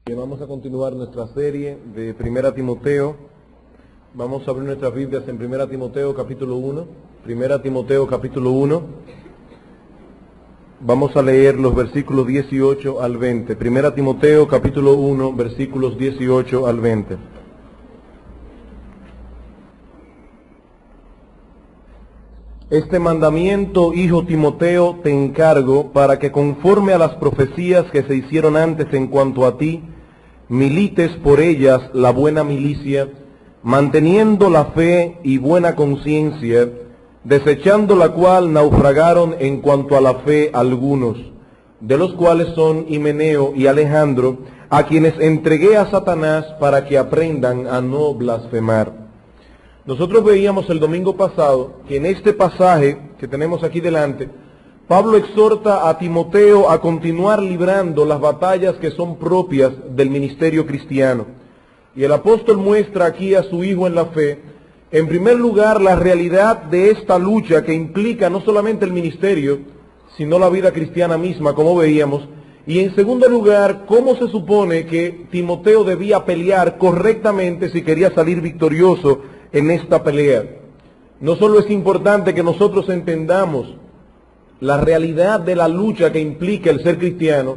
Bien, vamos a continuar nuestra serie de Primera Timoteo. Vamos a abrir nuestras Biblias en Primera Timoteo capítulo 1. Primera Timoteo capítulo 1. Vamos a leer los versículos 18 al 20. Primera Timoteo capítulo 1, versículos 18 al 20. Este mandamiento, hijo Timoteo, te encargo para que conforme a las profecías que se hicieron antes en cuanto a ti, milites por ellas la buena milicia, manteniendo la fe y buena conciencia, desechando la cual naufragaron en cuanto a la fe algunos, de los cuales son Himeneo y Alejandro, a quienes entregué a Satanás para que aprendan a no blasfemar. Nosotros veíamos el domingo pasado que en este pasaje que tenemos aquí delante, Pablo exhorta a Timoteo a continuar librando las batallas que son propias del ministerio cristiano. Y el apóstol muestra aquí a su hijo en la fe, en primer lugar, la realidad de esta lucha que implica no solamente el ministerio, sino la vida cristiana misma, como veíamos. Y en segundo lugar, cómo se supone que Timoteo debía pelear correctamente si quería salir victorioso en esta pelea. No solo es importante que nosotros entendamos la realidad de la lucha que implica el ser cristiano,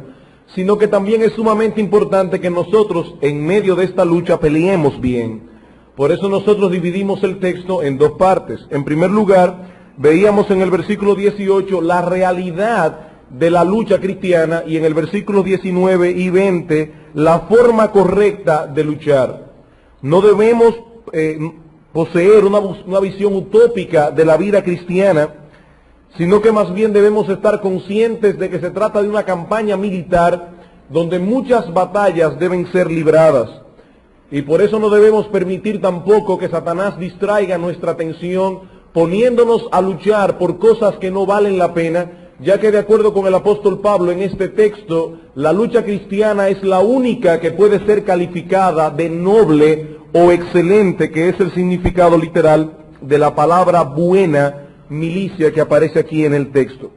sino que también es sumamente importante que nosotros en medio de esta lucha peleemos bien. Por eso nosotros dividimos el texto en dos partes. En primer lugar, veíamos en el versículo 18 la realidad de la lucha cristiana y en el versículo 19 y 20 la forma correcta de luchar. No debemos poseer una visión utópica de la vida cristiana, sino que más bien debemos estar conscientes de que se trata de una campaña militar donde muchas batallas deben ser libradas. Y por eso no debemos permitir tampoco que Satanás distraiga nuestra atención poniéndonos a luchar por cosas que no valen la pena, ya que de acuerdo con el apóstol Pablo en este texto, la lucha cristiana es la única que puede ser calificada de noble o excelente, que es el significado literal de la palabra buena milicia que aparece aquí en el texto.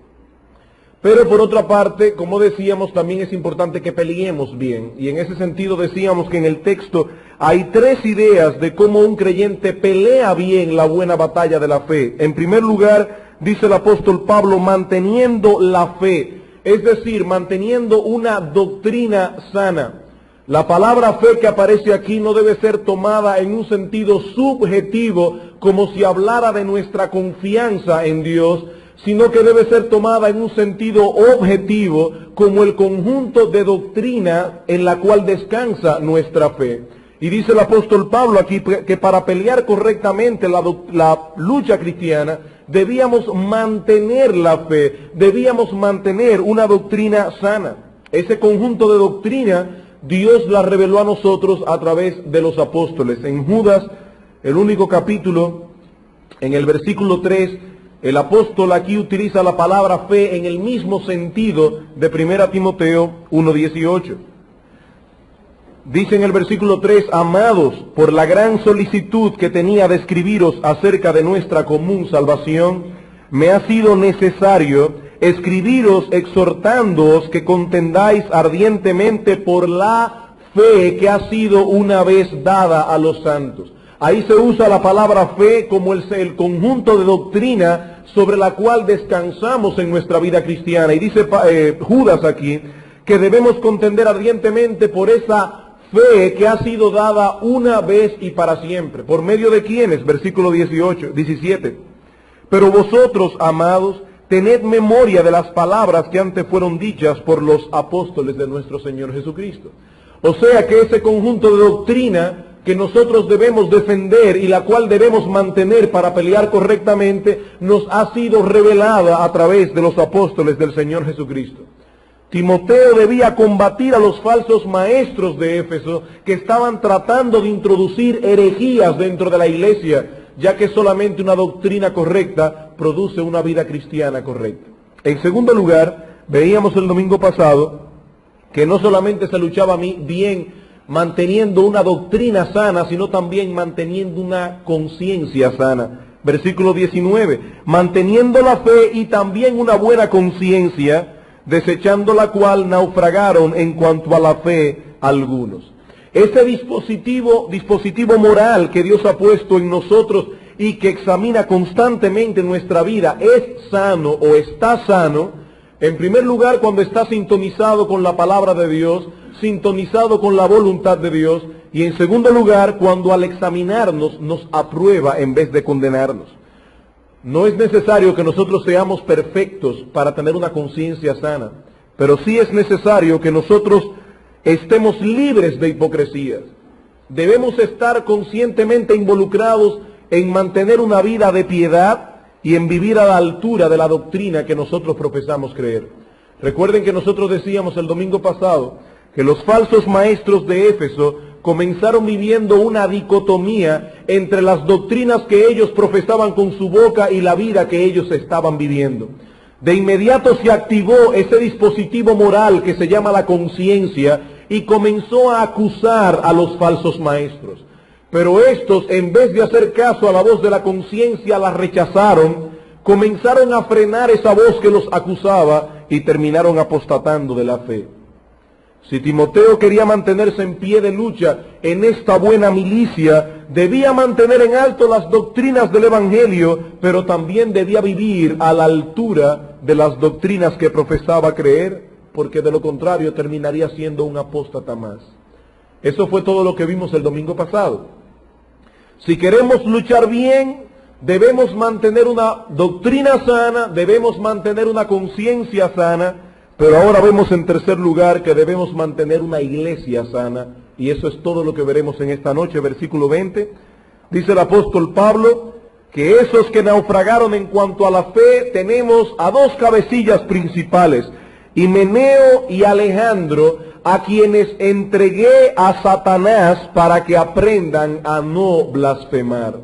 Pero por otra parte, como decíamos, también es importante que peleemos bien. Y en ese sentido decíamos que en el texto hay tres ideas de cómo un creyente pelea bien la buena batalla de la fe. En primer lugar, dice el apóstol Pablo, manteniendo la fe, es decir, manteniendo una doctrina sana. La palabra fe que aparece aquí no debe ser tomada en un sentido subjetivo, como si hablara de nuestra confianza en Dios, sino que debe ser tomada en un sentido objetivo, como el conjunto de doctrina en la cual descansa nuestra fe. Y dice el apóstol Pablo aquí que para pelear correctamente la lucha cristiana, debíamos mantener la fe, debíamos mantener una doctrina sana. Ese conjunto de doctrina Dios la reveló a nosotros a través de los apóstoles. En Judas, el único capítulo, en el versículo 3, el apóstol aquí utiliza la palabra fe en el mismo sentido de 1 Timoteo 1:18. Dice en el versículo 3, amados, por la gran solicitud que tenía de escribiros acerca de nuestra común salvación, me ha sido necesario escribiros exhortándoos que contendáis ardientemente por la fe que ha sido una vez dada a los santos. Ahí se usa la palabra fe como el conjunto de doctrina sobre la cual descansamos en nuestra vida cristiana. Y dice Judas aquí que debemos contender ardientemente por esa fe que ha sido dada una vez y para siempre. ¿Por medio de quiénes? Versículo 17. Pero vosotros, amados, tened memoria de las palabras que antes fueron dichas por los apóstoles de nuestro Señor Jesucristo. O sea que ese conjunto de doctrina que nosotros debemos defender y la cual debemos mantener para pelear correctamente, nos ha sido revelada a través de los apóstoles del Señor Jesucristo. Timoteo debía combatir a los falsos maestros de Éfeso que estaban tratando de introducir herejías dentro de la iglesia, ya que solamente una doctrina correcta produce una vida cristiana correcta. En segundo lugar, veíamos el domingo pasado que no solamente se luchaba bien manteniendo una doctrina sana, sino también manteniendo una conciencia sana. Versículo 19, manteniendo la fe y también una buena conciencia, desechando la cual naufragaron en cuanto a la fe algunos. Ese dispositivo moral que Dios ha puesto en nosotros y que examina constantemente nuestra vida, ¿es sano o está sano? En primer lugar, cuando está sintonizado con la palabra de Dios, sintonizado con la voluntad de Dios, y en segundo lugar, cuando al examinarnos nos aprueba en vez de condenarnos. No es necesario que nosotros seamos perfectos para tener una conciencia sana, pero sí es necesario que nosotros estemos libres de hipocresías. Debemos estar conscientemente involucrados en mantener una vida de piedad y en vivir a la altura de la doctrina que nosotros profesamos creer. Recuerden que nosotros decíamos el domingo pasado que los falsos maestros de Éfeso comenzaron viviendo una dicotomía entre las doctrinas que ellos profesaban con su boca y la vida que ellos estaban viviendo. De inmediato se activó ese dispositivo moral que se llama la conciencia y comenzó a acusar a los falsos maestros. Pero estos, en vez de hacer caso a la voz de la conciencia, la rechazaron, comenzaron a frenar esa voz que los acusaba y terminaron apostatando de la fe. Si Timoteo quería mantenerse en pie de lucha en esta buena milicia, debía mantener en alto las doctrinas del Evangelio, pero también debía vivir a la altura de las doctrinas que profesaba creer, porque de lo contrario terminaría siendo un apóstata más. Eso fue todo lo que vimos el domingo pasado. Si queremos luchar bien, debemos mantener una doctrina sana, debemos mantener una conciencia sana, pero ahora vemos en tercer lugar que debemos mantener una iglesia sana, y eso es todo lo que veremos en esta noche, versículo 20. Dice el apóstol Pablo que esos que naufragaron en cuanto a la fe, tenemos a dos cabecillas principales, Himeneo y Alejandro, a quienes entregué a Satanás para que aprendan a no blasfemar.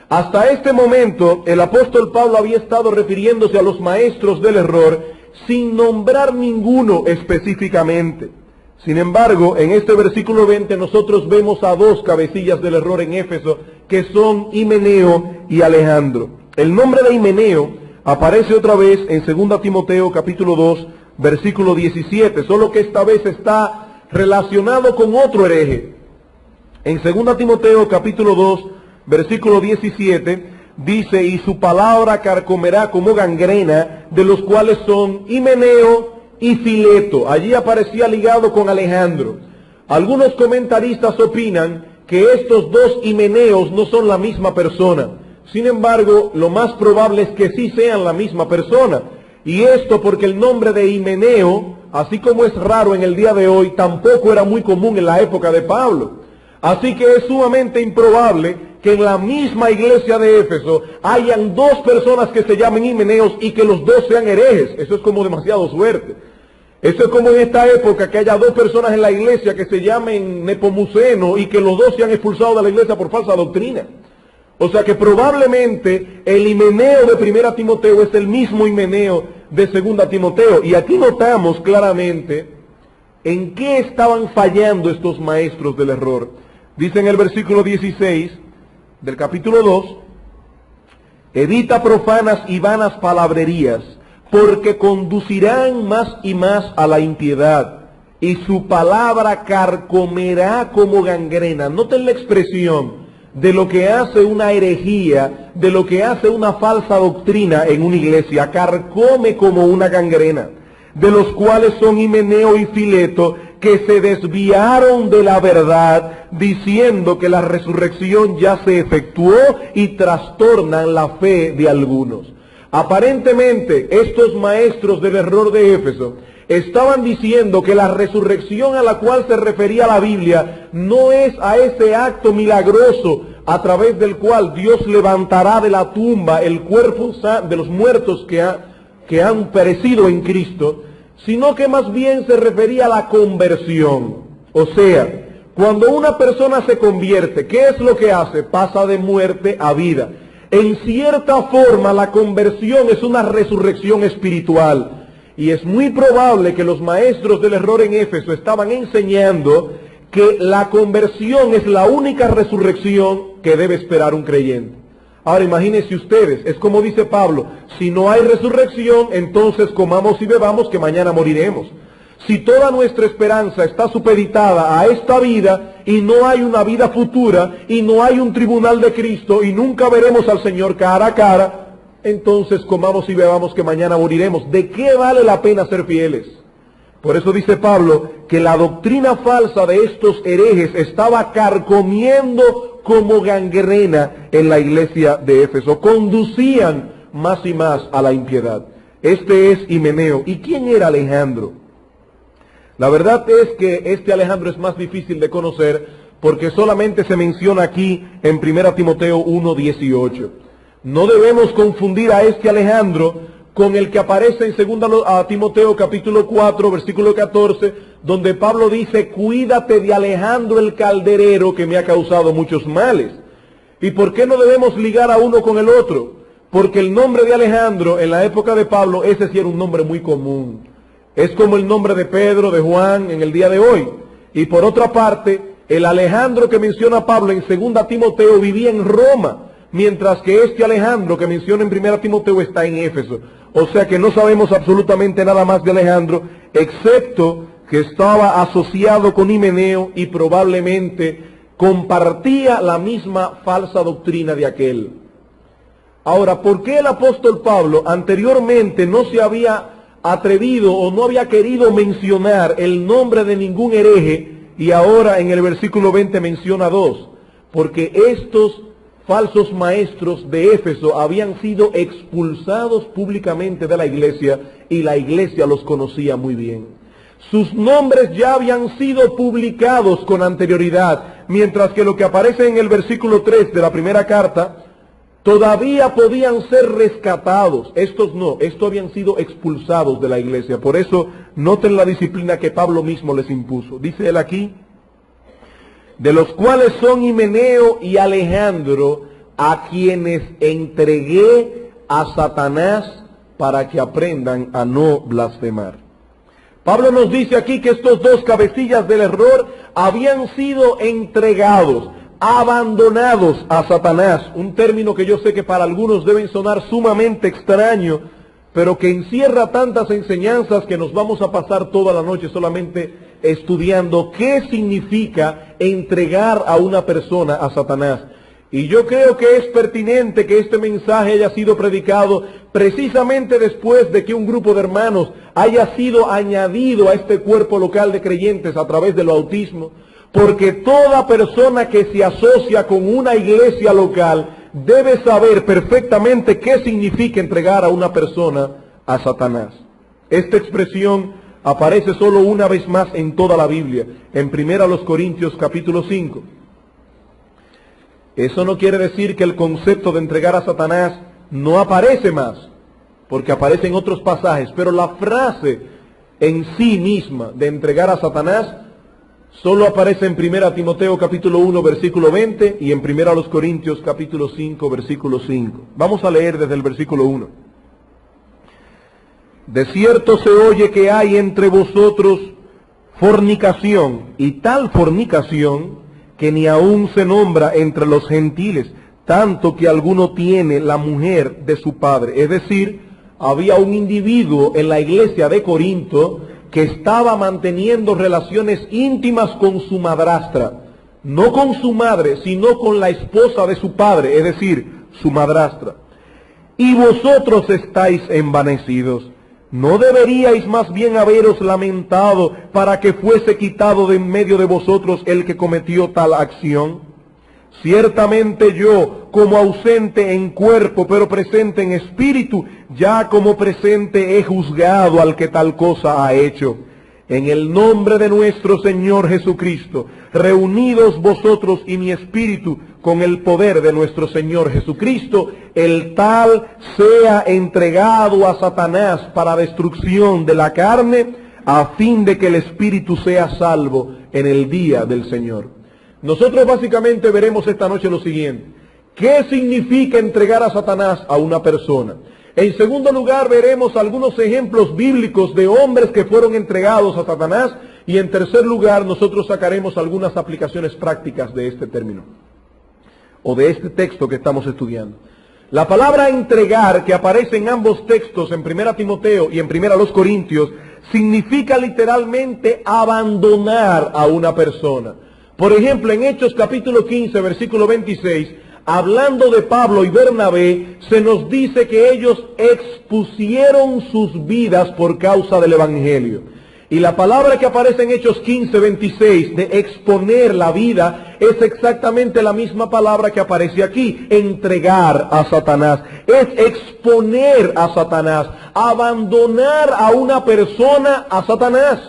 Hasta este momento, el apóstol Pablo había estado refiriéndose a los maestros del error sin nombrar ninguno específicamente. Sin embargo, en este versículo 20 nosotros vemos a dos cabecillas del error en Éfeso, que son Himeneo y Alejandro. El nombre de Himeneo aparece otra vez en 2 Timoteo capítulo 2, versículo 17, solo que esta vez está relacionado con otro hereje. En 2 Timoteo capítulo 2, versículo 17, dice, y su palabra carcomerá como gangrena, de los cuales son Himeneo y Fileto. Allí aparecía ligado con Alejandro. Algunos comentaristas opinan que estos dos Himeneos no son la misma persona. Sin embargo, lo más probable es que sí sean la misma persona. Y esto porque el nombre de Himeneo, así como es raro en el día de hoy, tampoco era muy común en la época de Pablo. Así que es sumamente improbable que en la misma iglesia de Éfeso hayan dos personas que se llamen Himeneos y que los dos sean herejes. Eso es como demasiado suerte. Eso es como en esta época que haya dos personas en la iglesia que se llamen Nepomuceno y que los dos sean expulsados de la iglesia por falsa doctrina. O sea que probablemente el Himeneo de 1 Timoteo es el mismo Himeneo de 2 Timoteo. Y aquí notamos claramente en qué estaban fallando estos maestros del error. Dice en el versículo 16 del capítulo 2, evita profanas y vanas palabrerías, porque conducirán más y más a la impiedad, y su palabra carcomerá como gangrena. Noten la expresión de lo que hace una herejía, de lo que hace una falsa doctrina en una iglesia, carcome como una gangrena, de los cuales son Himeneo y Fileto, que se desviaron de la verdad, diciendo que la resurrección ya se efectuó y trastornan la fe de algunos. Aparentemente, estos maestros del error de Éfeso estaban diciendo que la resurrección a la cual se refería la Biblia no es a ese acto milagroso a través del cual Dios levantará de la tumba el cuerpo de los muertos que han perecido en Cristo, sino que más bien se refería a la conversión. O sea, cuando una persona se convierte, ¿qué es lo que hace? Pasa de muerte a vida. En cierta forma, la conversión es una resurrección espiritual. Y es muy probable que los maestros del error en Éfeso estaban enseñando que la conversión es la única resurrección que debe esperar un creyente. Ahora imagínense ustedes, es como dice Pablo, si no hay resurrección, entonces comamos y bebamos que mañana moriremos. si toda nuestra esperanza está supeditada a esta vida y no hay una vida futura y no hay un tribunal de Cristo y nunca veremos al Señor cara a cara, entonces comamos y bebamos que mañana moriremos. ¿De qué vale la pena ser fieles? Por eso dice Pablo que la doctrina falsa de estos herejes estaba carcomiendo como gangrena en la iglesia de Éfeso. Conducían más y más a la impiedad. Este es Himeneo. ¿Y quién era Alejandro? La verdad es que este Alejandro es más difícil de conocer porque solamente se menciona aquí en 1 Timoteo 1:18. No debemos confundir a este Alejandro con el que aparece en 2 Timoteo capítulo 4, versículo 14, donde Pablo dice, cuídate de Alejandro el calderero que me ha causado muchos males. ¿Y por qué no debemos ligar a uno con el otro? Porque el nombre de Alejandro en la época de Pablo, ese sí era un nombre muy común. Es como el nombre de Pedro, de Juan en el día de hoy. Y por otra parte, el Alejandro que menciona Pablo en 2 Timoteo vivía en Roma, mientras que este Alejandro que menciona en 1 Timoteo está en Éfeso. O sea que no sabemos absolutamente nada más de Alejandro, excepto que estaba asociado con Himeneo y probablemente compartía la misma falsa doctrina de aquel. Ahora, ¿por qué el apóstol Pablo anteriormente no se había atrevido o no había querido mencionar el nombre de ningún hereje y ahora en el versículo 20 menciona dos? Porque estos falsos maestros de Éfeso habían sido expulsados públicamente de la iglesia y la iglesia los conocía muy bien. Sus nombres ya habían sido publicados con anterioridad, mientras que lo que aparece en el versículo 3 de la primera carta todavía podían ser rescatados. Estos no, estos habían sido expulsados de la iglesia. Por eso noten la disciplina que Pablo mismo les impuso. Dice él aquí, de los cuales son Himeneo y Alejandro, a quienes entregué a Satanás para que aprendan a no blasfemar. Pablo nos dice aquí que estos dos cabecillas del error habían sido entregados, abandonados a Satanás, un término que yo sé que para algunos deben sonar sumamente extraño, pero que encierra tantas enseñanzas que nos vamos a pasar toda la noche solamente estudiando qué significa entregar a una persona a Satanás. Y yo creo que es pertinente que este mensaje haya sido predicado precisamente después de que un grupo de hermanos haya sido añadido a este cuerpo local de creyentes a través del bautismo, porque toda persona que se asocia con una iglesia local debe saber perfectamente qué significa entregar a una persona a Satanás. Esta expresión aparece solo una vez más en toda la Biblia, en 1 Corintios capítulo 5. Eso no quiere decir que el concepto de entregar a Satanás no aparece más, porque aparece en otros pasajes, pero la frase en sí misma de entregar a Satanás solo aparece en 1 Timoteo capítulo 1 versículo 20 y en 1 Corintios capítulo 5 versículo 5. Vamos a leer desde el versículo 1. De cierto se oye que hay entre vosotros fornicación, y tal fornicación que ni aún se nombra entre los gentiles, tanto que alguno tiene la mujer de su padre. Es decir, había un individuo en la iglesia de Corinto que estaba manteniendo relaciones íntimas con su madrastra, no con su madre, sino con la esposa de su padre, es decir, su madrastra. Y vosotros estáis envanecidos. ¿No deberíais más bien haberos lamentado para que fuese quitado de en medio de vosotros el que cometió tal acción? Ciertamente yo, como ausente en cuerpo, pero presente en espíritu, ya como presente he juzgado al que tal cosa ha hecho. En el nombre de nuestro Señor Jesucristo, reunidos vosotros y mi espíritu con el poder de nuestro Señor Jesucristo, el tal sea entregado a Satanás para destrucción de la carne, a fin de que el espíritu sea salvo en el día del Señor. Nosotros básicamente veremos esta noche lo siguiente. ¿Qué significa entregar a Satanás a una persona? En segundo lugar, veremos algunos ejemplos bíblicos de hombres que fueron entregados a Satanás. Y en tercer lugar, nosotros sacaremos algunas aplicaciones prácticas de este término, o de este texto que estamos estudiando. La palabra entregar, que aparece en ambos textos, en 1 Timoteo y en 1 Corintios, significa literalmente abandonar a una persona. Por ejemplo, en Hechos capítulo 15, versículo 26, hablando de Pablo y Bernabé, se nos dice que ellos expusieron sus vidas por causa del Evangelio. Y la palabra que aparece en Hechos 15, 26, de exponer la vida, es exactamente la misma palabra que aparece aquí, entregar a Satanás. Es exponer a Satanás, abandonar a una persona a Satanás.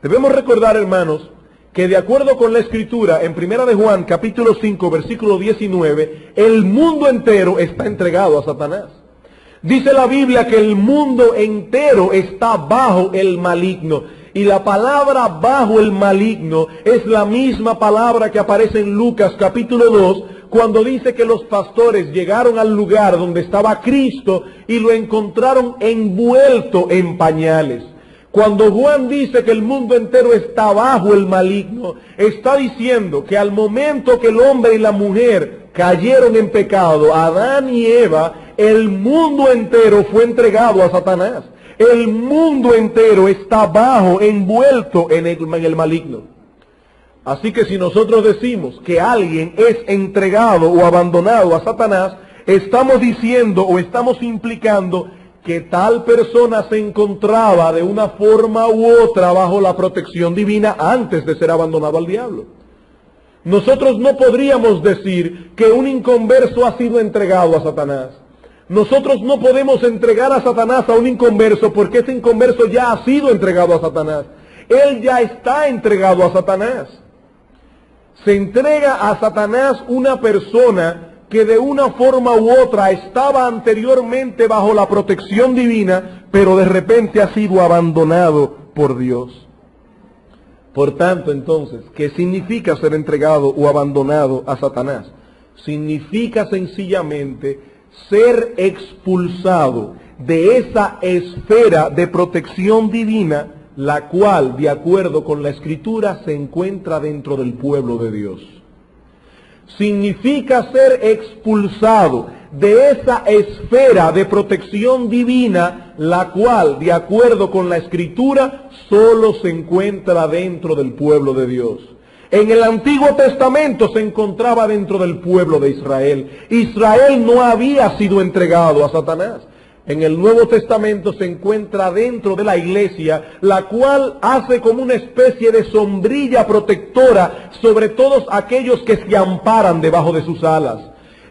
Debemos recordar, hermanos, que de acuerdo con la Escritura, en 1 de Juan, capítulo 5, versículo 19, el mundo entero está entregado a Satanás. Dice la Biblia que el mundo entero está bajo el maligno. Y la palabra bajo el maligno es la misma palabra que aparece en Lucas capítulo 2, cuando dice que los pastores llegaron al lugar donde estaba Cristo y lo encontraron envuelto en pañales. Cuando Juan dice que el mundo entero está bajo el maligno, está diciendo que al momento que el hombre y la mujer cayeron en pecado, Adán y Eva, el mundo entero fue entregado a Satanás. El mundo entero está bajo, envuelto en el maligno. Así que si nosotros decimos que alguien es entregado o abandonado a Satanás, estamos diciendo o estamos implicando que tal persona se encontraba de una forma u otra bajo la protección divina antes de ser abandonado al diablo. Nosotros no podríamos decir que un inconverso ha sido entregado a Satanás. Nosotros no podemos entregar a Satanás a un inconverso porque ese inconverso ya ha sido entregado a Satanás. Él ya está entregado a Satanás. Se entrega a Satanás una persona que de una forma u otra estaba anteriormente bajo la protección divina, pero de repente ha sido abandonado por Dios. Por tanto, entonces, ¿qué significa ser entregado o abandonado a Satanás? Significa sencillamente ser expulsado de esa esfera de protección divina, la cual, de acuerdo con la Escritura, se encuentra dentro del pueblo de Dios. Significa ser expulsado de esa esfera de protección divina, la cual, de acuerdo con la Escritura, solo se encuentra dentro del pueblo de Dios. En el Antiguo Testamento se encontraba dentro del pueblo de Israel. Israel no había sido entregado a Satanás. En el Nuevo Testamento se encuentra dentro de la iglesia, la cual hace como una especie de sombrilla protectora sobre todos aquellos que se amparan debajo de sus alas.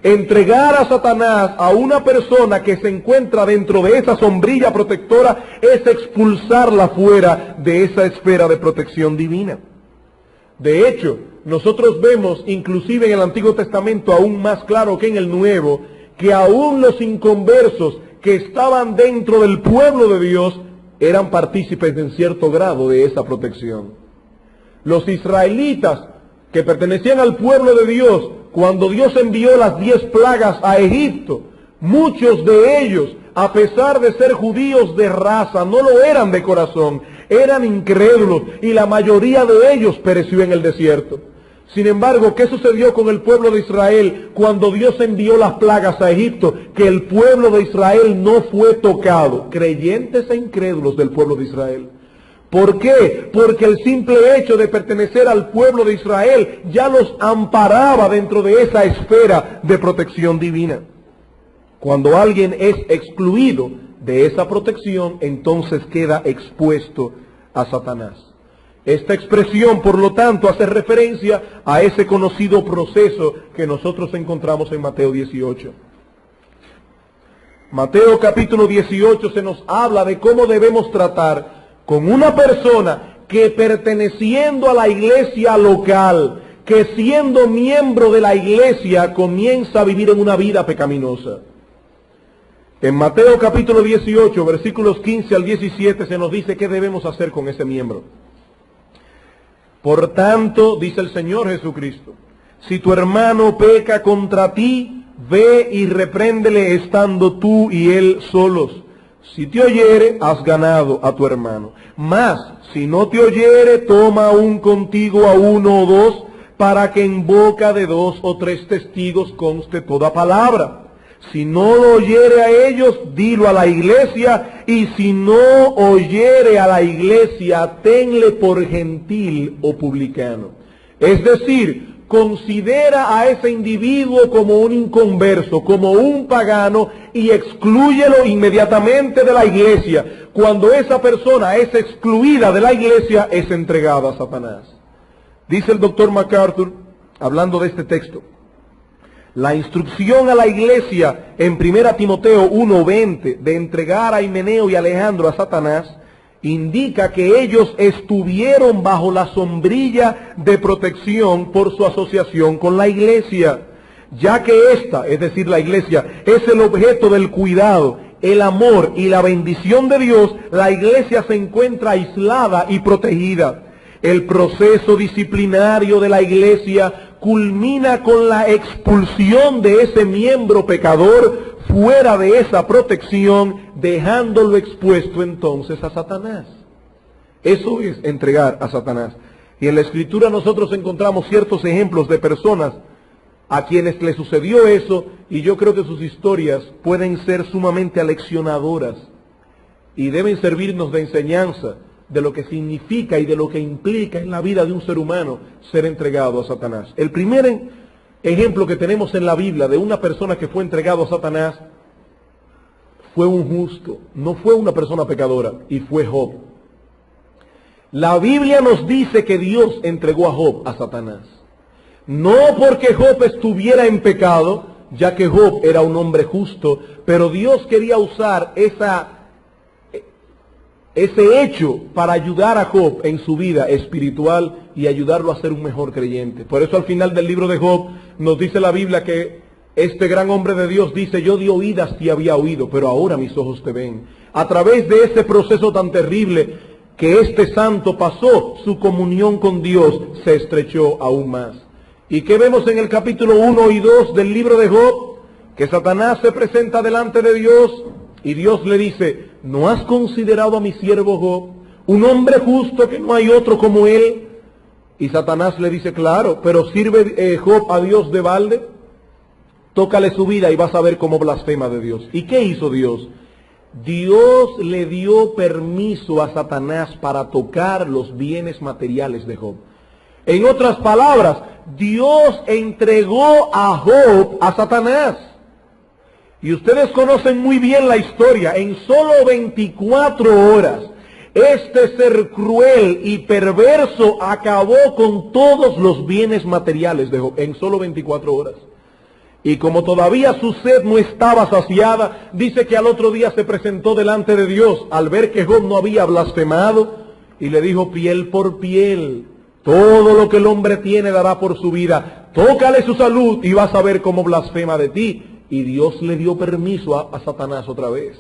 Entregar a Satanás a una persona que se encuentra dentro de esa sombrilla protectora es expulsarla fuera de esa esfera de protección divina. De hecho, nosotros vemos, inclusive en el Antiguo Testamento, aún más claro que en el Nuevo, que aún los inconversos que estaban dentro del pueblo de Dios eran partícipes en cierto grado de esa protección. Los israelitas que pertenecían al pueblo de Dios, cuando Dios envió las 10 plagas a Egipto, muchos de ellos, a pesar de ser judíos de raza, no lo eran de corazón, eran incrédulos y la mayoría de ellos pereció en el desierto. Sin embargo, ¿qué sucedió con el pueblo de Israel cuando Dios envió las plagas a Egipto? Que el pueblo de Israel no fue tocado, creyentes e incrédulos del pueblo de Israel. ¿Por qué? Porque el simple hecho de pertenecer al pueblo de Israel ya los amparaba dentro de esa esfera de protección divina. Cuando alguien es excluido de esa protección, entonces queda expuesto a Satanás. Esta expresión, por lo tanto, hace referencia a ese conocido proceso que nosotros encontramos en Mateo 18. Mateo capítulo 18 se nos habla de cómo debemos tratar con una persona que, perteneciendo a la iglesia local, que siendo miembro de la iglesia comienza a vivir en una vida pecaminosa. En Mateo capítulo 18, versículos 15 al 17, se nos dice qué debemos hacer con ese miembro. Por tanto, dice el Señor Jesucristo, si tu hermano peca contra ti, ve y repréndele estando tú y él solos. Si te oyere, has ganado a tu hermano. Mas, si no te oyere, toma aún contigo a uno o dos, para que en boca de 2 o 3 testigos conste toda palabra. Si no lo oyere a ellos, dilo a la iglesia, y si no oyere a la iglesia, tenle por gentil o publicano. Es decir, considera a ese individuo como un inconverso, como un pagano, y exclúyelo inmediatamente de la iglesia. Cuando esa persona es excluida de la iglesia, es entregada a Satanás. Dice el doctor MacArthur, hablando de este texto, la instrucción a la iglesia en 1 Timoteo 1:20 de entregar a Himeneo y Alejandro a Satanás, indica que ellos estuvieron bajo la sombrilla de protección por su asociación con la iglesia, ya que esta, es decir, la iglesia, es el objeto del cuidado, el amor y la bendición de Dios. La iglesia se encuentra aislada y protegida. El proceso disciplinario de la iglesia culmina con la expulsión de ese miembro pecador fuera de esa protección, dejándolo expuesto entonces a Satanás. Eso es entregar a Satanás. Y en la Escritura nosotros encontramos ciertos ejemplos de personas a quienes le sucedió eso, y yo creo que sus historias pueden ser sumamente aleccionadoras y deben servirnos de enseñanza de lo que significa y de lo que implica en la vida de un ser humano ser entregado a Satanás. El primer ejemplo que tenemos en la Biblia de una persona que fue entregado a Satanás fue un justo, no fue una persona pecadora, y fue Job. La Biblia nos dice que Dios entregó a Job a Satanás. No porque Job estuviera en pecado, ya que Job era un hombre justo, pero Dios quería usar ese hecho para ayudar a Job en su vida espiritual y ayudarlo a ser un mejor creyente. Por eso al final del libro de Job nos dice la Biblia que este gran hombre de Dios dice: yo di oídas te había oído, pero ahora mis ojos te ven. A través de ese proceso tan terrible que este santo pasó, su comunión con Dios se estrechó aún más. ¿Y qué vemos en el capítulo 1 y 2 del libro de Job? Que Satanás se presenta delante de Dios y Dios le dice: ¿no has considerado a mi siervo Job, un hombre justo que no hay otro como él? Y Satanás le dice: claro, pero ¿sirve Job a Dios de balde? Tócale su vida y vas a ver cómo blasfema de Dios. ¿Y qué hizo Dios? Dios le dio permiso a Satanás para tocar los bienes materiales de Job. En otras palabras, Dios entregó a Job a Satanás. Y ustedes conocen muy bien la historia. En solo 24 horas, este ser cruel y perverso acabó con todos los bienes materiales de Job. En solo 24 horas. Y como todavía su sed no estaba saciada, dice que al otro día se presentó delante de Dios al ver que Job no había blasfemado y le dijo: piel por piel, todo lo que el hombre tiene dará por su vida. Tócale su salud y vas a ver cómo blasfema de ti. Y Dios le dio permiso a Satanás otra vez.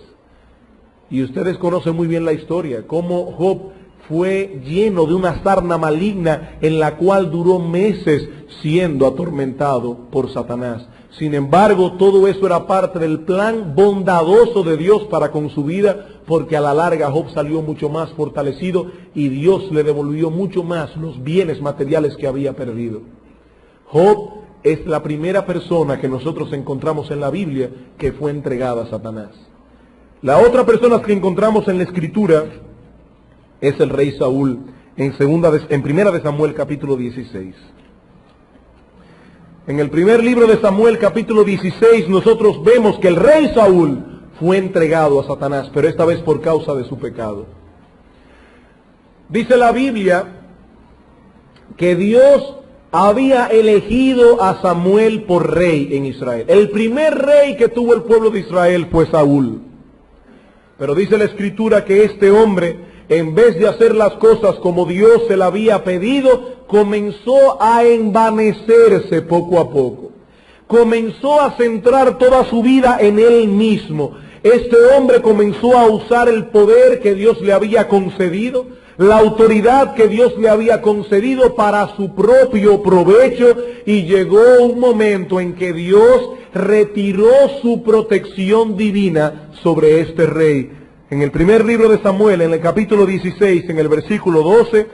Y ustedes conocen muy bien la historia, cómo Job fue lleno de una sarna maligna en la cual duró meses siendo atormentado por Satanás. Sin embargo, todo eso era parte del plan bondadoso de Dios para con su vida, porque a la larga Job salió mucho más fortalecido y Dios le devolvió mucho más los bienes materiales que había perdido. Job es la primera persona que nosotros encontramos en la Biblia que fue entregada a Satanás. La otra persona que encontramos en la Escritura es el rey Saúl, en 1 de Samuel capítulo 16. En el primer libro de Samuel capítulo 16 nosotros vemos que el rey Saúl fue entregado a Satanás, pero esta vez por causa de su pecado. Dice la Biblia que Dios había elegido a Samuel por rey en Israel. El primer rey que tuvo el pueblo de Israel fue Saúl. Pero dice la Escritura que este hombre, en vez de hacer las cosas como Dios se le había pedido, comenzó a envanecerse poco a poco. Comenzó a centrar toda su vida en él mismo. Este hombre comenzó a usar el poder que Dios le había concedido, la autoridad que Dios le había concedido para su propio provecho, y llegó un momento en que Dios retiró su protección divina sobre este rey. En el primer libro de Samuel, en el capítulo 16, en el versículo 12,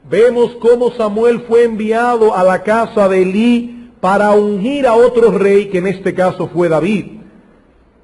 vemos cómo Samuel fue enviado a la casa de Elí para ungir a otro rey, que en este caso fue David.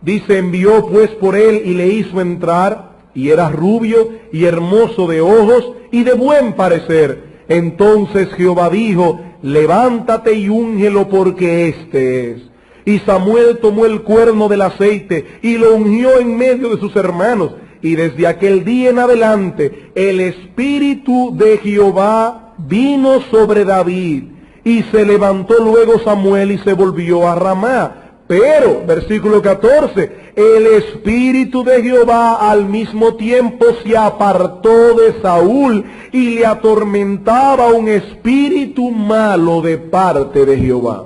Dice, envió pues por él y le hizo entrar, y era rubio y hermoso de ojos y de buen parecer. Entonces Jehová dijo, levántate y úngelo porque este es. Y Samuel tomó el cuerno del aceite y lo ungió en medio de sus hermanos. Y desde aquel día en adelante el Espíritu de Jehová vino sobre David. Y se levantó luego Samuel y se volvió a Ramá. Pero, versículo 14, el Espíritu de Jehová al mismo tiempo se apartó de Saúl y le atormentaba un espíritu malo de parte de Jehová.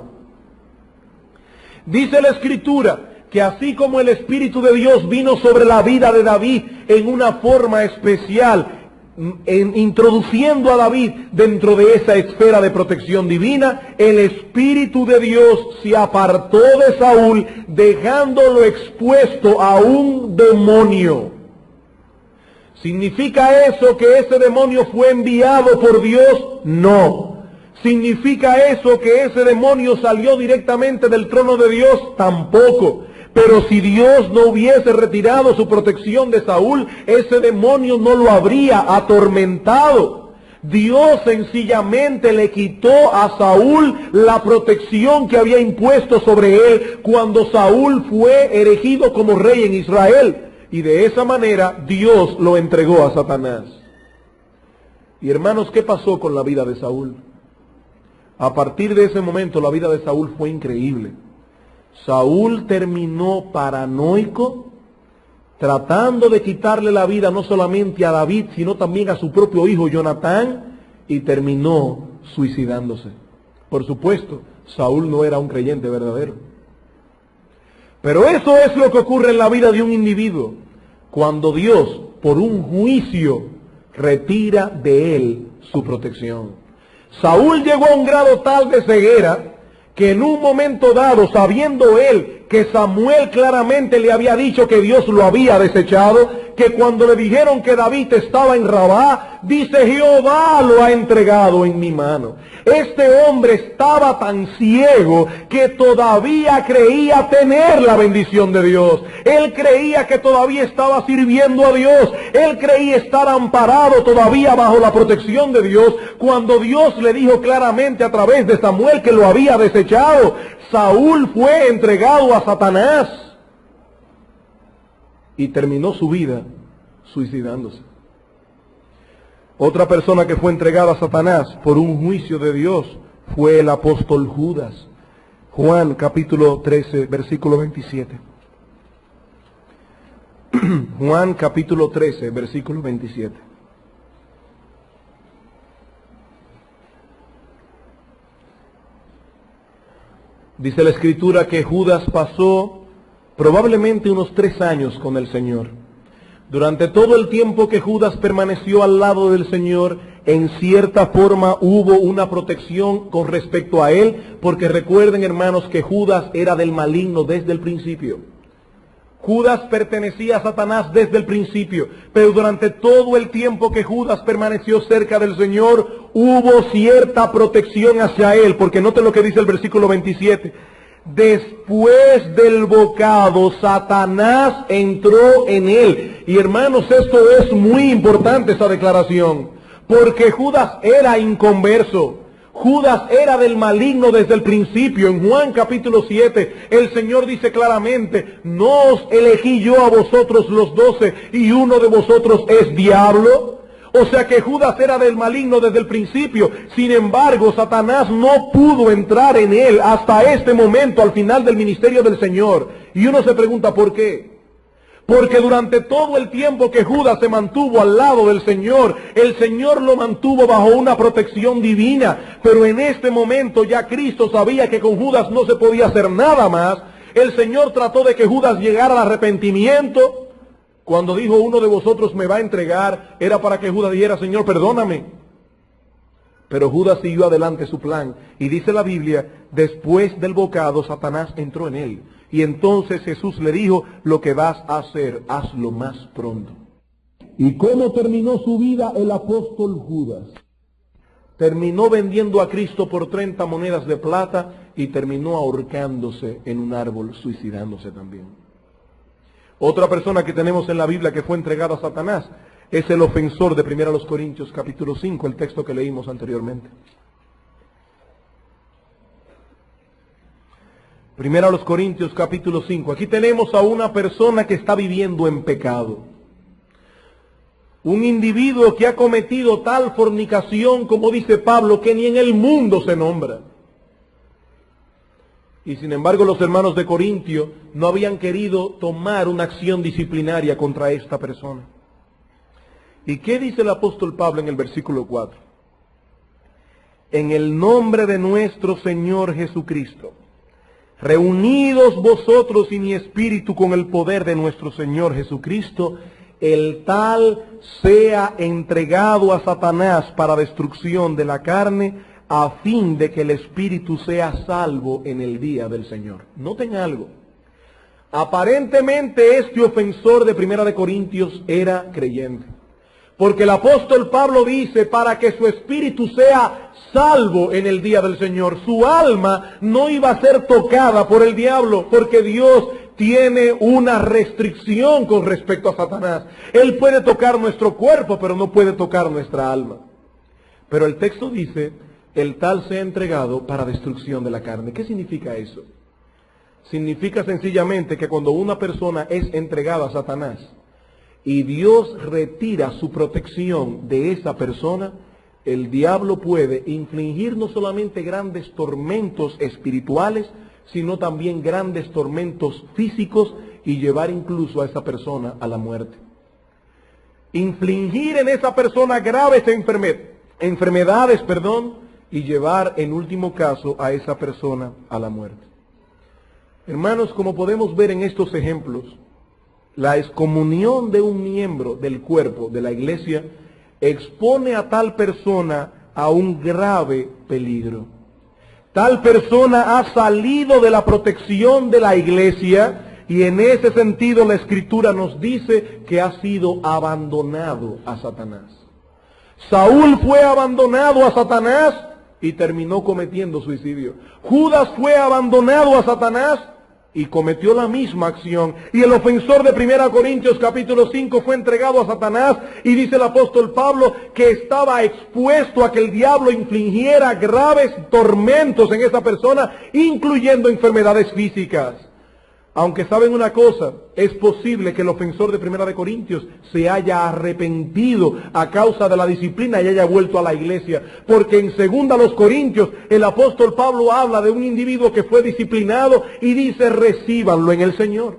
Dice la Escritura que así como el Espíritu de Dios vino sobre la vida de David en una forma especial, introduciendo a David dentro de esa esfera de protección divina, el Espíritu de Dios se apartó de Saúl, dejándolo expuesto a un demonio. ¿Significa eso que ese demonio fue enviado por Dios? No. ¿Significa eso que ese demonio salió directamente del trono de Dios? Tampoco. Pero si Dios no hubiese retirado su protección de Saúl, ese demonio no lo habría atormentado. Dios sencillamente le quitó a Saúl la protección que había impuesto sobre él cuando Saúl fue erigido como rey en Israel. Y de esa manera Dios lo entregó a Satanás. Y hermanos, ¿qué pasó con la vida de Saúl? A partir de ese momento la vida de Saúl fue increíble. Saúl terminó paranoico, tratando de quitarle la vida no solamente a David, sino también a su propio hijo Jonatán, y terminó suicidándose. Por supuesto, Saúl no era un creyente verdadero. Pero eso es lo que ocurre en la vida de un individuo, cuando Dios, por un juicio, retira de él su protección. Saúl llegó a un grado tal de ceguera que en un momento dado, sabiendo él que Samuel claramente le había dicho que Dios lo había desechado, que cuando le dijeron que David estaba en Rabá, dice, Jehová lo ha entregado en mi mano. Este hombre estaba tan ciego que todavía creía tener la bendición de Dios. Él creía que todavía estaba sirviendo a Dios. Él creía estar amparado todavía bajo la protección de Dios, cuando Dios le dijo claramente a través de Samuel que lo había desechado. Saúl fue entregado a Satanás y terminó su vida suicidándose. Otra persona que fue entregada a Satanás por un juicio de Dios fue el apóstol Judas. Juan capítulo 13, versículo 27. Juan capítulo 13, versículo 27. Dice la Escritura que Judas pasó probablemente unos 3 años con el Señor. Durante todo el tiempo que Judas permaneció al lado del Señor, en cierta forma hubo una protección con respecto a él, porque recuerden, hermanos, que Judas era del maligno desde el principio. Judas pertenecía a Satanás desde el principio, pero durante todo el tiempo que Judas permaneció cerca del Señor, hubo cierta protección hacia él, porque noten lo que dice el versículo 27. Después del bocado, Satanás entró en él. Y hermanos, esto es muy importante, esa declaración, porque Judas era inconverso. Judas era del maligno desde el principio. En Juan capítulo 7, el Señor dice claramente, no os elegí yo a vosotros los 12 y uno de vosotros es diablo. O sea que Judas era del maligno desde el principio. Sin embargo, Satanás no pudo entrar en él hasta este momento, al final del ministerio del Señor. Y uno se pregunta, ¿por qué? Porque durante todo el tiempo que Judas se mantuvo al lado del Señor, el Señor lo mantuvo bajo una protección divina. Pero en este momento ya Cristo sabía que con Judas no se podía hacer nada más. El Señor trató de que Judas llegara al arrepentimiento. Cuando dijo, uno de vosotros me va a entregar, era para que Judas dijera, Señor, perdóname. Pero Judas siguió adelante su plan. Y dice la Biblia, después del bocado, Satanás entró en él. Y entonces Jesús le dijo, lo que vas a hacer, hazlo más pronto. ¿Y cómo terminó su vida el apóstol Judas? Terminó vendiendo a Cristo por 30 monedas de plata y terminó ahorcándose en un árbol, suicidándose también. Otra persona que tenemos en la Biblia que fue entregada a Satanás es el ofensor de 1 Corintios capítulo 5, el texto que leímos anteriormente. 1 Corintios capítulo 5. Aquí tenemos a una persona que está viviendo en pecado. Un individuo que ha cometido tal fornicación, como dice Pablo, que ni en el mundo se nombra. Y sin embargo los hermanos de Corintio no habían querido tomar una acción disciplinaria contra esta persona. ¿Y qué dice el apóstol Pablo en el versículo 4? En el nombre de nuestro Señor Jesucristo, reunidos vosotros y mi espíritu con el poder de nuestro Señor Jesucristo, el tal sea entregado a Satanás para destrucción de la carne, a fin de que el espíritu sea salvo en el día del Señor. Noten algo. Aparentemente este ofensor de 1 Corintios era creyente. Porque el apóstol Pablo dice, para que su espíritu sea salvo en el día del Señor. Su alma no iba a ser tocada por el diablo, porque Dios tiene una restricción con respecto a Satanás. Él puede tocar nuestro cuerpo, pero no puede tocar nuestra alma. Pero el texto dice, el tal sea entregado para destrucción de la carne. ¿Qué significa eso? Significa sencillamente que cuando una persona es entregada a Satanás, y Dios retira su protección de esa persona, el diablo puede infligir no solamente grandes tormentos espirituales, sino también grandes tormentos físicos y llevar incluso a esa persona a la muerte. Infligir en esa persona graves enfermedades, y llevar en último caso a esa persona a la muerte. Hermanos, como podemos ver en estos ejemplos, la excomunión de un miembro del cuerpo de la iglesia expone a tal persona a un grave peligro. Tal persona ha salido de la protección de la iglesia y en ese sentido la Escritura nos dice que ha sido abandonado a Satanás. Saúl fue abandonado a Satanás y terminó cometiendo suicidio. Judas fue abandonado a Satanás y cometió la misma acción. Y el ofensor de 1 Corintios capítulo 5 fue entregado a Satanás, y dice el apóstol Pablo que estaba expuesto a que el diablo infligiera graves tormentos en esa persona, incluyendo enfermedades físicas. Aunque saben una cosa, es posible que el ofensor de 1 Corintios se haya arrepentido a causa de la disciplina y haya vuelto a la iglesia. Porque en 2 Corintios el apóstol Pablo habla de un individuo que fue disciplinado y dice, recíbanlo en el Señor.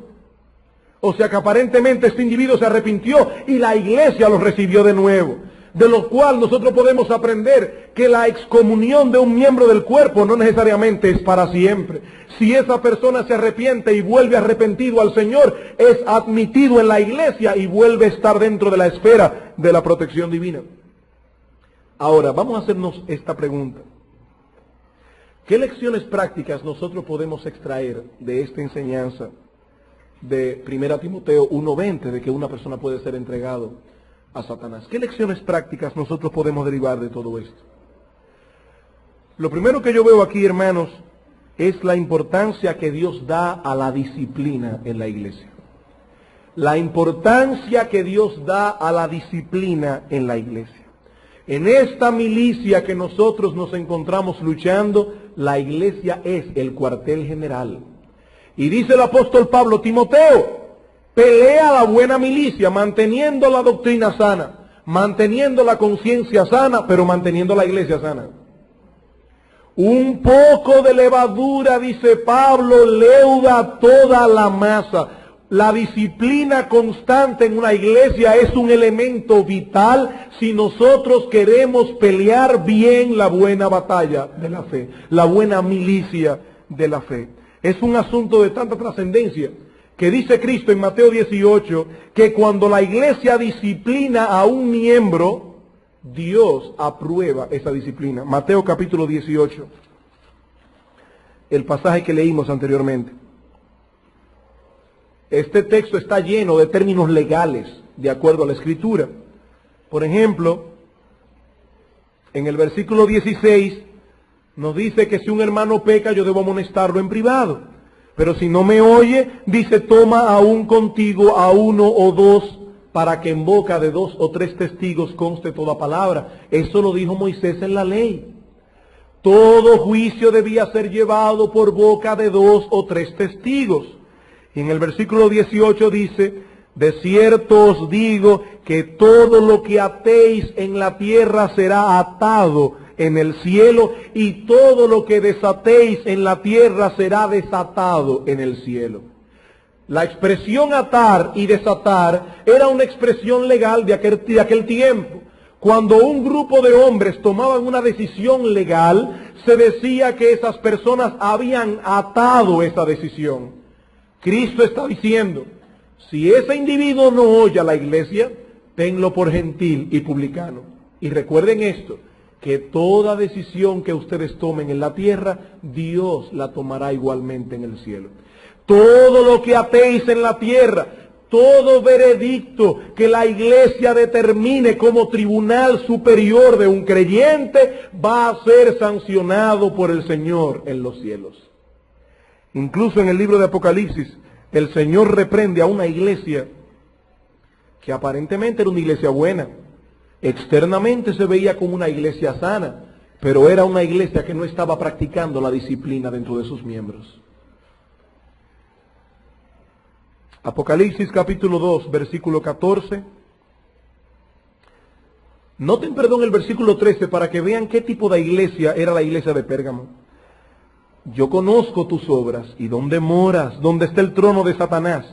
O sea que aparentemente este individuo se arrepintió y la iglesia lo recibió de nuevo. De lo cual nosotros podemos aprender que la excomunión de un miembro del cuerpo no necesariamente es para siempre. Si esa persona se arrepiente y vuelve arrepentido al Señor, es admitido en la iglesia y vuelve a estar dentro de la esfera de la protección divina. Ahora, vamos a hacernos esta pregunta. ¿Qué lecciones prácticas nosotros podemos extraer de esta enseñanza de 1 Timoteo 1:20, de que una persona puede ser entregado a Satanás? ¿Qué lecciones prácticas nosotros podemos derivar de todo esto? Lo primero que yo veo aquí, hermanos, es la importancia que Dios da a la disciplina en la iglesia. La importancia que Dios da a la disciplina en la iglesia. En esta milicia que nosotros nos encontramos luchando, la iglesia es el cuartel general. Y dice el apóstol Pablo, Timoteo, pelea la buena milicia, manteniendo la doctrina sana, manteniendo la conciencia sana, pero manteniendo la iglesia sana. Un poco de levadura, dice Pablo, leuda toda la masa. La disciplina constante en una iglesia es un elemento vital si nosotros queremos pelear bien la buena batalla de la fe, la buena milicia de la fe. Es un asunto de tanta trascendencia que dice Cristo en Mateo 18, que cuando la iglesia disciplina a un miembro, Dios aprueba esa disciplina. Mateo capítulo 18, el pasaje que leímos anteriormente. Este texto está lleno de términos legales, de acuerdo a la Escritura. Por ejemplo, en el versículo 16, nos dice que si un hermano peca, yo debo amonestarlo en privado. Pero si no me oye, dice, toma aún contigo a uno o dos, para que en boca de 2 o 3 testigos conste toda palabra. Eso lo dijo Moisés en la ley. Todo juicio debía ser llevado por boca de 2 o 3 testigos. Y en el versículo 18 dice, de cierto os digo que todo lo que atéis en la tierra será atado en el cielo, y todo lo que desatéis en la tierra será desatado en el cielo. La expresión atar y desatar era una expresión legal de aquel tiempo. Cuando un grupo de hombres tomaban una decisión legal, se decía que esas personas habían atado esa decisión. Cristo está diciendo, si ese individuo no oye a la iglesia, tenlo por gentil y publicano. Y recuerden esto, que toda decisión que ustedes tomen en la tierra, Dios la tomará igualmente en el cielo. Todo lo que atéis en la tierra, todo veredicto que la iglesia determine como tribunal superior de un creyente, va a ser sancionado por el Señor en los cielos. Incluso en el libro de Apocalipsis, el Señor reprende a una iglesia que aparentemente era una iglesia buena. Externamente se veía como una iglesia sana, pero era una iglesia que no estaba practicando la disciplina dentro de sus miembros. Apocalipsis capítulo 2, versículo 14. Noten, el versículo 13 para que vean qué tipo de iglesia era la iglesia de Pérgamo. Yo conozco tus obras y dónde moras, dónde está el trono de Satanás,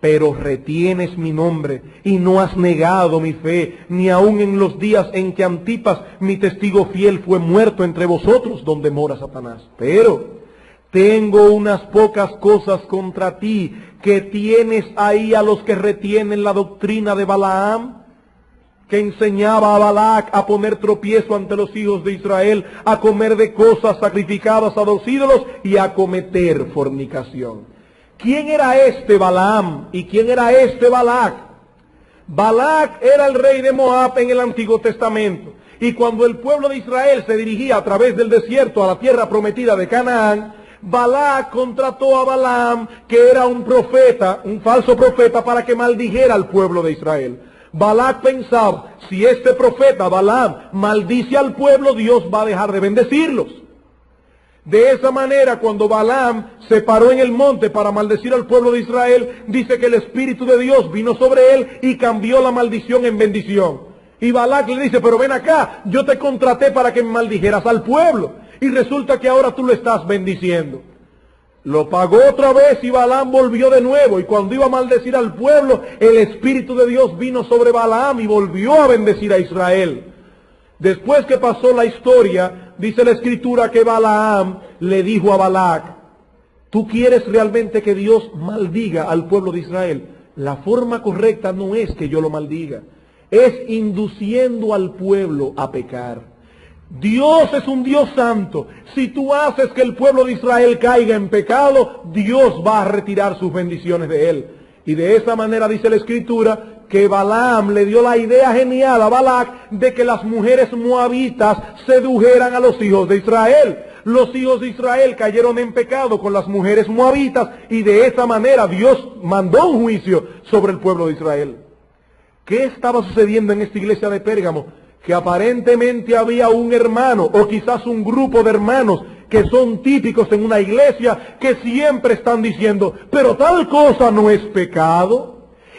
pero retienes mi nombre y no has negado mi fe, ni aun en los días en que Antipas, mi testigo fiel, fue muerto entre vosotros, donde mora Satanás. Pero tengo unas pocas cosas contra ti, que tienes ahí a los que retienen la doctrina de Balaam, que enseñaba a Balac a poner tropiezo ante los hijos de Israel, a comer de cosas sacrificadas a los ídolos y a cometer fornicación. ¿Quién era este Balaam y quién era este Balac? Balac era el rey de Moab en el Antiguo Testamento. Y cuando el pueblo de Israel se dirigía a través del desierto a la tierra prometida de Canaán, Balac contrató a Balaam, que era un profeta, un falso profeta, para que maldijera al pueblo de Israel. Balac pensaba, si este profeta Balaam maldice al pueblo, Dios va a dejar de bendecirlos. De esa manera, cuando Balaam se paró en el monte para maldecir al pueblo de Israel, dice que el Espíritu de Dios vino sobre él y cambió la maldición en bendición. Y Balac le dice, pero ven acá, yo te contraté para que me maldijeras al pueblo, y resulta que ahora tú lo estás bendiciendo. Lo pagó otra vez y Balaam volvió de nuevo, y cuando iba a maldecir al pueblo, el Espíritu de Dios vino sobre Balaam y volvió a bendecir a Israel. Después que pasó la historia, dice la Escritura que Balaam le dijo a Balac, ¿tú quieres realmente que Dios maldiga al pueblo de Israel? La forma correcta no es que yo lo maldiga, es induciendo al pueblo a pecar. Dios es un Dios santo. Si tú haces que el pueblo de Israel caiga en pecado, Dios va a retirar sus bendiciones de él. Y de esa manera dice la Escritura que Balaam le dio la idea genial a Balac de que las mujeres moabitas sedujeran a los hijos de Israel. Los hijos de Israel cayeron en pecado con las mujeres moabitas, y de esa manera Dios mandó un juicio sobre el pueblo de Israel. ¿Qué estaba sucediendo en esta iglesia de Pérgamo? Que aparentemente había un hermano, o quizás un grupo de hermanos, que son típicos en una iglesia, que siempre están diciendo, pero tal cosa no es pecado.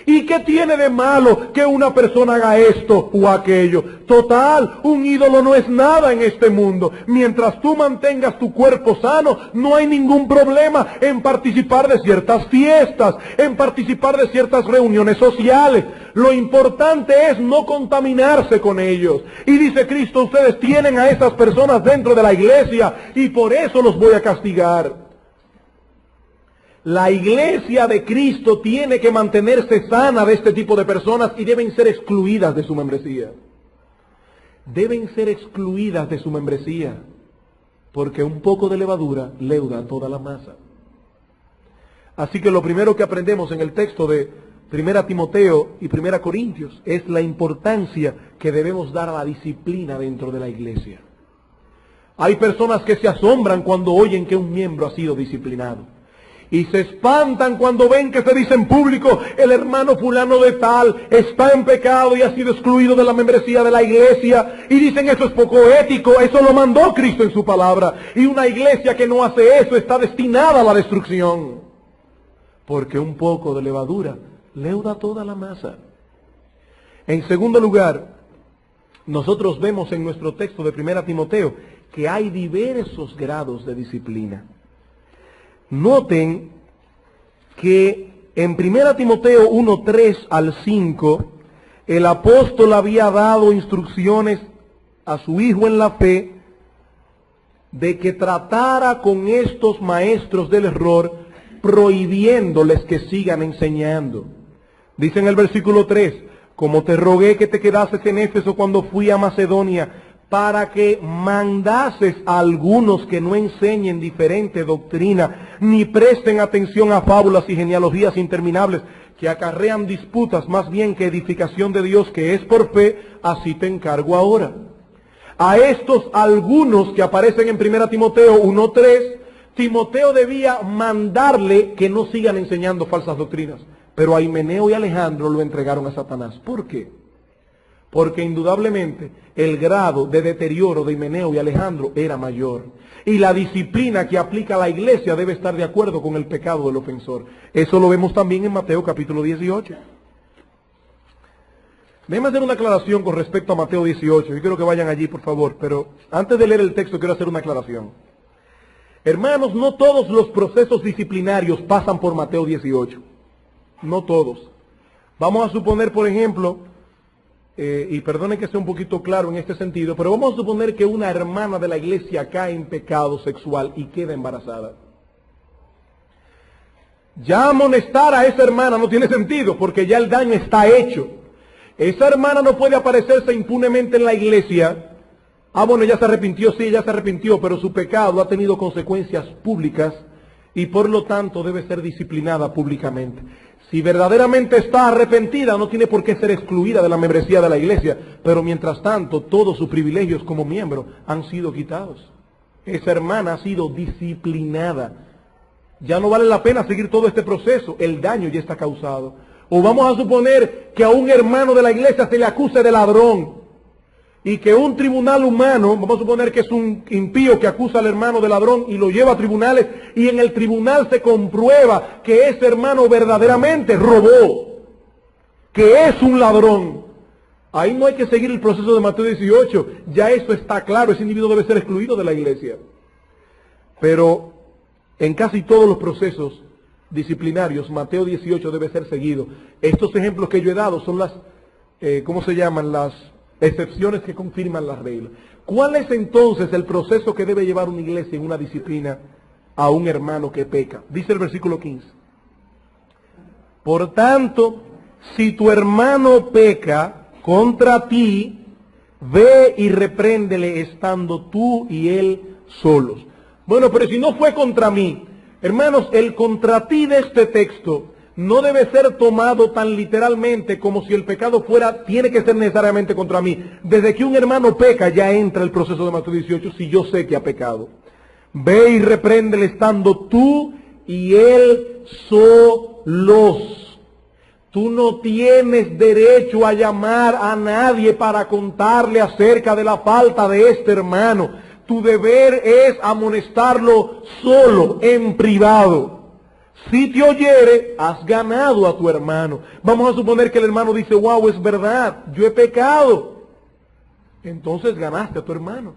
¿Y qué tiene de malo que una persona haga esto o aquello? Total, un ídolo no es nada en este mundo. Mientras tú mantengas tu cuerpo sano, no hay ningún problema en participar de ciertas fiestas, en participar de ciertas reuniones sociales. Lo importante es no contaminarse con ellos. Y dice Cristo, ustedes tienen a esas personas dentro de la iglesia y por eso los voy a castigar. La iglesia de Cristo tiene que mantenerse sana de este tipo de personas y deben ser excluidas de su membresía. Deben ser excluidas de su membresía, porque un poco de levadura leuda toda la masa. Así que lo primero que aprendemos en el texto de 1 Timoteo y 1 Corintios es la importancia que debemos dar a la disciplina dentro de la iglesia. Hay personas que se asombran cuando oyen que un miembro ha sido disciplinado. Y se espantan cuando ven que se dice en público, el hermano fulano de tal está en pecado y ha sido excluido de la membresía de la iglesia. Y dicen, eso es poco ético, eso lo mandó Cristo en su palabra. Y una iglesia que no hace eso está destinada a la destrucción. Porque un poco de levadura leuda toda la masa. En segundo lugar, nosotros vemos en nuestro texto de 1 Timoteo que hay diversos grados de disciplina. Noten que en 1 Timoteo 1, 3 al 5, el apóstol había dado instrucciones a su hijo en la fe de que tratara con estos maestros del error, prohibiéndoles que sigan enseñando. Dice en el versículo 3, como te rogué que te quedases en Éfeso cuando fui a Macedonia, para que mandases a algunos que no enseñen diferente doctrina, ni presten atención a fábulas y genealogías interminables, que acarrean disputas más bien que edificación de Dios, que es por fe, así te encargo ahora. A estos algunos que aparecen en 1 Timoteo 1:3, Timoteo debía mandarle que no sigan enseñando falsas doctrinas, pero a Himeneo y Alejandro lo entregaron a Satanás. ¿Por qué? Porque indudablemente el grado de deterioro de Himeneo y Alejandro era mayor. Y la disciplina que aplica la iglesia debe estar de acuerdo con el pecado del ofensor. Eso lo vemos también en Mateo capítulo 18. Déjenme hacer una aclaración con respecto a Mateo 18. Yo quiero que vayan allí, por favor. Pero antes de leer el texto quiero hacer una aclaración. Hermanos, no todos los procesos disciplinarios pasan por Mateo 18. No todos. Vamos a suponer, por ejemplo, y perdonen que sea un poquito claro en este sentido, pero vamos a suponer que una hermana de la iglesia cae en pecado sexual y queda embarazada. Ya amonestar a esa hermana no tiene sentido, porque ya el daño está hecho. Esa hermana no puede aparecerse impunemente en la iglesia. Bueno, ella se arrepintió, sí, ella se arrepintió, pero su pecado ha tenido consecuencias públicas y por lo tanto debe ser disciplinada públicamente. Si verdaderamente está arrepentida, no tiene por qué ser excluida de la membresía de la iglesia, pero mientras tanto, todos sus privilegios como miembro han sido quitados. Esa hermana ha sido disciplinada. Ya no vale la pena seguir todo este proceso, el daño ya está causado. O vamos a suponer que a un hermano de la iglesia se le acuse de ladrón, y que un tribunal humano, vamos a suponer que es un impío que acusa al hermano de ladrón y lo lleva a tribunales, y en el tribunal se comprueba que ese hermano verdaderamente robó, que es un ladrón. Ahí no hay que seguir el proceso de Mateo 18, ya eso está claro, ese individuo debe ser excluido de la iglesia. Pero en casi todos los procesos disciplinarios, Mateo 18 debe ser seguido. Estos ejemplos que yo he dado son las, ¿cómo se llaman? Las excepciones que confirman las reglas. ¿Cuál es entonces el proceso que debe llevar una iglesia en una disciplina a un hermano que peca? Dice el versículo 15. Por tanto, si tu hermano peca contra ti, ve y repréndele estando tú y él solos. Bueno, pero si no fue contra mí, hermanos, el contra ti de este texto no debe ser tomado tan literalmente como si el pecado fuera, tiene que ser necesariamente contra mí. Desde que un hermano peca ya entra el proceso de Mateo 18 si yo sé que ha pecado. Ve y repréndele estando tú y él solos. Tú no tienes derecho a llamar a nadie para contarle acerca de la falta de este hermano. Tu deber es amonestarlo solo, en privado. Si te oyere, has ganado a tu hermano. Vamos a suponer que el hermano dice, wow, es verdad, yo he pecado. Entonces ganaste a tu hermano.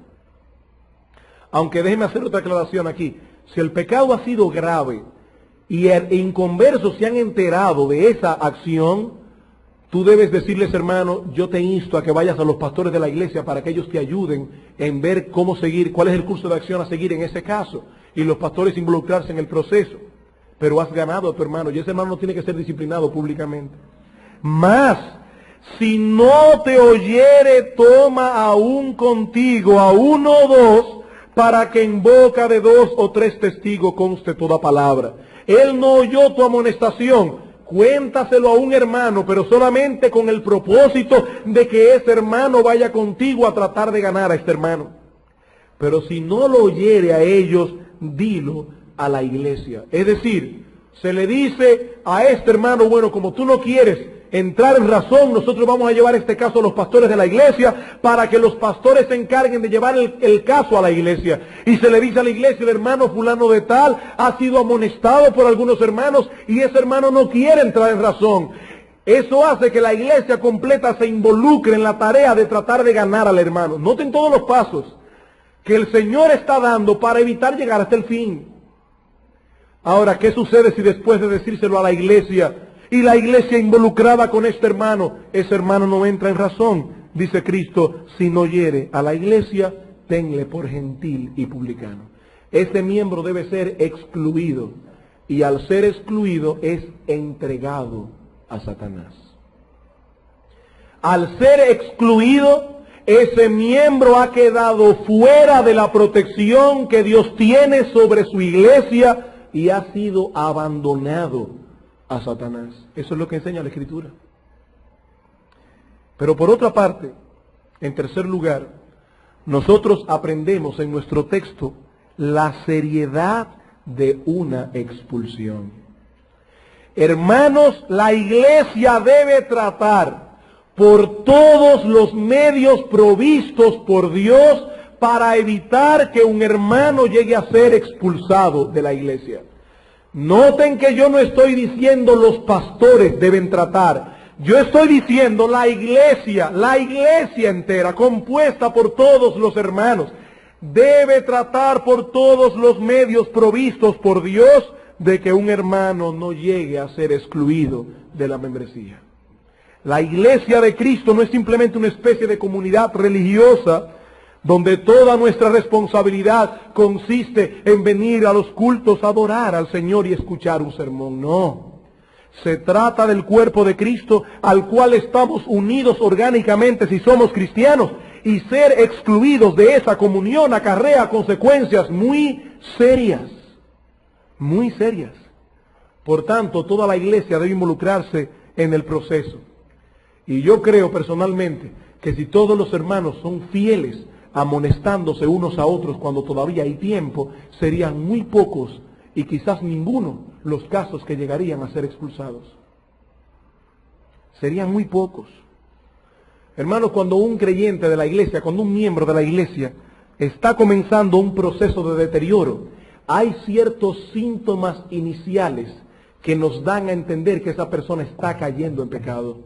Aunque déjeme hacer otra aclaración aquí. Si el pecado ha sido grave y inconversos se han enterado de esa acción, tú debes decirles, hermano, yo te insto a que vayas a los pastores de la iglesia para que ellos te ayuden en ver cómo seguir, cuál es el curso de acción a seguir en ese caso. Y los pastores involucrarse en el proceso. Pero has ganado a tu hermano y ese hermano no tiene que ser disciplinado públicamente. Más, si no te oyere, toma aún contigo a uno o dos, para que en boca de 2 o 3 testigos conste toda palabra. Él no oyó tu amonestación, cuéntaselo a un hermano, pero solamente con el propósito de que ese hermano vaya contigo a tratar de ganar a este hermano. Pero si no lo oyere a ellos, dilo a la iglesia. Es decir, se le dice a este hermano, bueno, como tú no quieres entrar en razón, nosotros vamos a llevar este caso a los pastores de la iglesia para que los pastores se encarguen de llevar el caso a la iglesia. Y se le dice a la iglesia, el hermano fulano de tal ha sido amonestado por algunos hermanos y ese hermano no quiere entrar en razón. Eso hace que la iglesia completa se involucre en la tarea de tratar de ganar al hermano. Noten todos los pasos que el Señor está dando para evitar llegar hasta el fin. Ahora, ¿qué sucede si después de decírselo a la iglesia y la iglesia involucrada con este hermano, ese hermano no entra en razón? Dice Cristo, si no hiere a la iglesia, tenle por gentil y publicano. Este miembro debe ser excluido y al ser excluido es entregado a Satanás. Al ser excluido, ese miembro ha quedado fuera de la protección que Dios tiene sobre su iglesia y ha sido abandonado a Satanás. Eso es lo que enseña la Escritura. Pero por otra parte, en tercer lugar, nosotros aprendemos en nuestro texto la seriedad de una expulsión. Hermanos, la iglesia debe tratar por todos los medios provistos por Dios para evitar que un hermano llegue a ser expulsado de la iglesia. Noten que yo no estoy diciendo los pastores deben tratar. Yo estoy diciendo la iglesia entera, compuesta por todos los hermanos, debe tratar por todos los medios provistos por Dios de que un hermano no llegue a ser excluido de la membresía. La iglesia de Cristo no es simplemente una especie de comunidad religiosa donde toda nuestra responsabilidad consiste en venir a los cultos a adorar al Señor y escuchar un sermón. No. Se trata del cuerpo de Cristo al cual estamos unidos orgánicamente si somos cristianos, y ser excluidos de esa comunión acarrea consecuencias muy serias. Muy serias. Por tanto, toda la iglesia debe involucrarse en el proceso. Y yo creo personalmente que si todos los hermanos son fieles, amonestándose unos a otros cuando todavía hay tiempo, serían muy pocos y quizás ninguno los casos que llegarían a ser expulsados. Serían muy pocos. Hermanos, cuando un creyente de la iglesia, cuando un miembro de la iglesia está comenzando un proceso de deterioro, hay ciertos síntomas iniciales que nos dan a entender que esa persona está cayendo en pecado.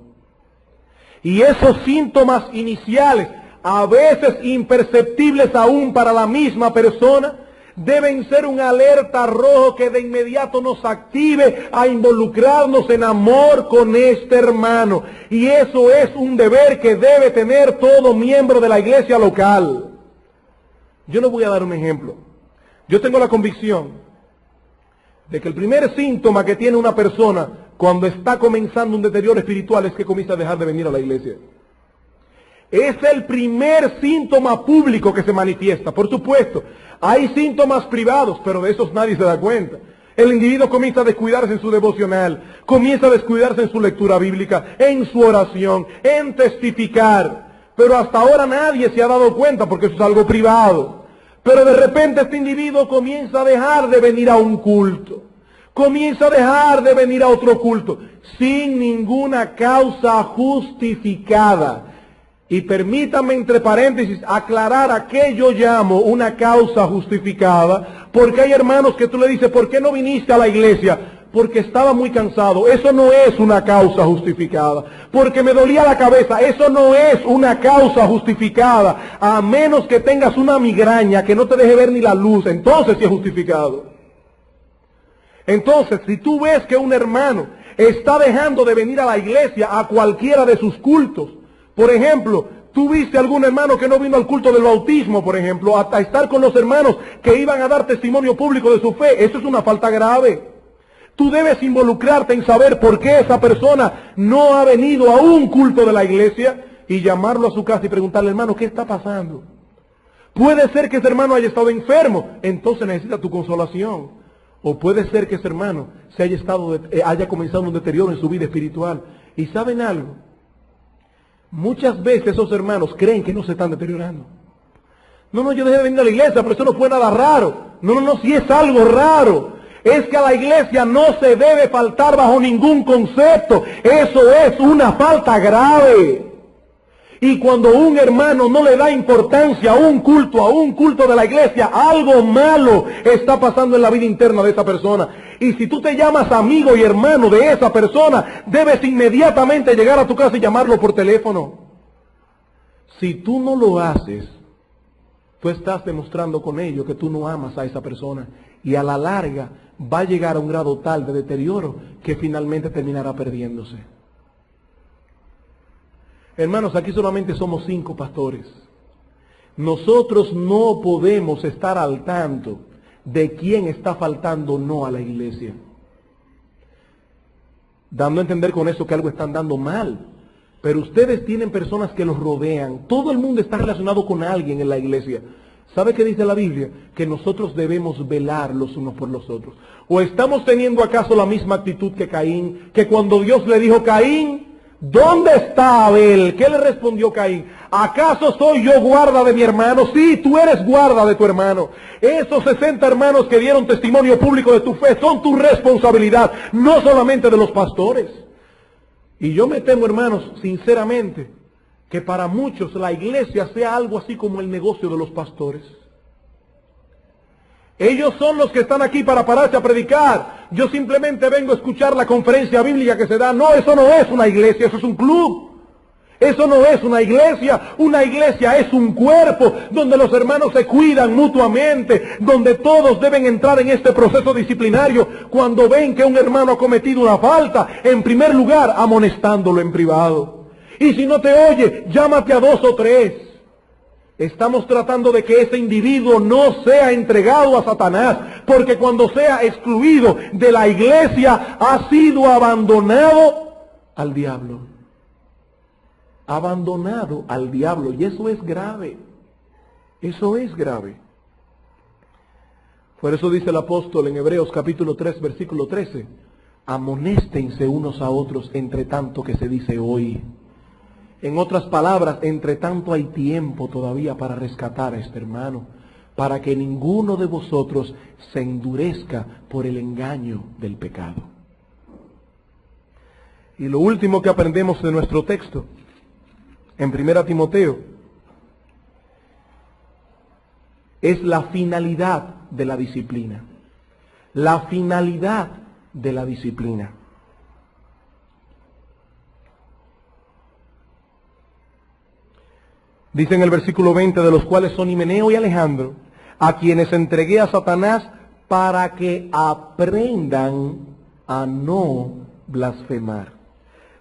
Y esos síntomas iniciales, a veces imperceptibles aún para la misma persona, deben ser un alerta rojo que de inmediato nos active a involucrarnos en amor con este hermano. Y eso es un deber que debe tener todo miembro de la iglesia local. Yo les voy a dar un ejemplo. Yo tengo la convicción de que el primer síntoma que tiene una persona cuando está comenzando un deterioro espiritual es que comienza a dejar de venir a la iglesia. Es el primer síntoma público que se manifiesta. Por supuesto, hay síntomas privados, pero de esos nadie se da cuenta. El individuo comienza a descuidarse en su devocional, comienza a descuidarse en su lectura bíblica, en su oración, en testificar. Pero hasta ahora nadie se ha dado cuenta porque eso es algo privado. Pero de repente este individuo comienza a dejar de venir a un culto. Comienza a dejar de venir a otro culto sin ninguna causa justificada. Y permítanme entre paréntesis aclarar a qué yo llamo una causa justificada, porque hay hermanos que tú le dices, ¿por qué no viniste a la iglesia? Porque estaba muy cansado. Eso no es una causa justificada. Porque me dolía la cabeza. Eso no es una causa justificada. A menos que tengas una migraña que no te deje ver ni la luz, entonces sí es justificado. Entonces, si tú ves que un hermano está dejando de venir a la iglesia a cualquiera de sus cultos, por ejemplo, tú viste algún hermano que no vino al culto del bautismo, por ejemplo, hasta estar con los hermanos que iban a dar testimonio público de su fe, eso es una falta grave. Tú debes involucrarte en saber por qué esa persona no ha venido a un culto de la iglesia y llamarlo a su casa y preguntarle, hermano, ¿qué está pasando? Puede ser que ese hermano haya estado enfermo, entonces necesita tu consolación. O puede ser que ese hermano haya comenzado un deterioro en su vida espiritual. ¿Y saben algo? Muchas veces esos hermanos creen que no se están deteriorando. No, yo dejé de venir a la iglesia, pero eso no fue nada raro. No, si es algo raro. Es que a la iglesia no se debe faltar bajo ningún concepto. Eso es una falta grave. Y cuando un hermano no le da importancia a un culto de la iglesia, algo malo está pasando en la vida interna de esa persona. Y si tú te llamas amigo y hermano de esa persona, debes inmediatamente llegar a tu casa y llamarlo por teléfono. Si tú no lo haces, tú estás demostrando con ello que tú no amas a esa persona. Y a la larga va a llegar a un grado tal de deterioro que finalmente terminará perdiéndose. Hermanos, aquí solamente somos 5 pastores. Nosotros no podemos estar al tanto de quién está faltando o no a la iglesia, dando a entender con eso que algo están dando mal. Pero ustedes tienen personas que los rodean. Todo el mundo está relacionado con alguien en la iglesia. ¿Sabe qué dice la Biblia? Que nosotros debemos velar los unos por los otros. ¿O estamos teniendo acaso la misma actitud que Caín? Que cuando Dios le dijo, Caín, ¿dónde está Abel? ¿Qué le respondió Caín? ¿Acaso soy yo guarda de mi hermano? Sí, tú eres guarda de tu hermano. Esos 60 hermanos que dieron testimonio público de tu fe son tu responsabilidad, no solamente de los pastores. Y yo me temo, hermanos, sinceramente, que para muchos la iglesia sea algo así como el negocio de los pastores. Ellos son los que están aquí para pararse a predicar. Yo simplemente vengo a escuchar la conferencia bíblica que se da. No, eso no es una iglesia, eso es un club. Eso no es una iglesia. Una iglesia es un cuerpo donde los hermanos se cuidan mutuamente, donde todos deben entrar en este proceso disciplinario cuando ven que un hermano ha cometido una falta, en primer lugar amonestándolo en privado. Y si no te oye, llámate a 2 o 3. Estamos tratando de que ese individuo no sea entregado a Satanás, porque cuando sea excluido de la iglesia, ha sido abandonado al diablo. Abandonado al diablo, y eso es grave. Eso es grave. Por eso dice el apóstol en Hebreos capítulo 3, versículo 13, amonéstense unos a otros entre tanto que se dice hoy. En otras palabras, entre tanto hay tiempo todavía para rescatar a este hermano, para que ninguno de vosotros se endurezca por el engaño del pecado. Y lo último que aprendemos de nuestro texto, en 1 Timoteo, es la finalidad de la disciplina. La finalidad de la disciplina. Dice en el versículo 20, de los cuales son Himeneo y Alejandro, a quienes entregué a Satanás para que aprendan a no blasfemar.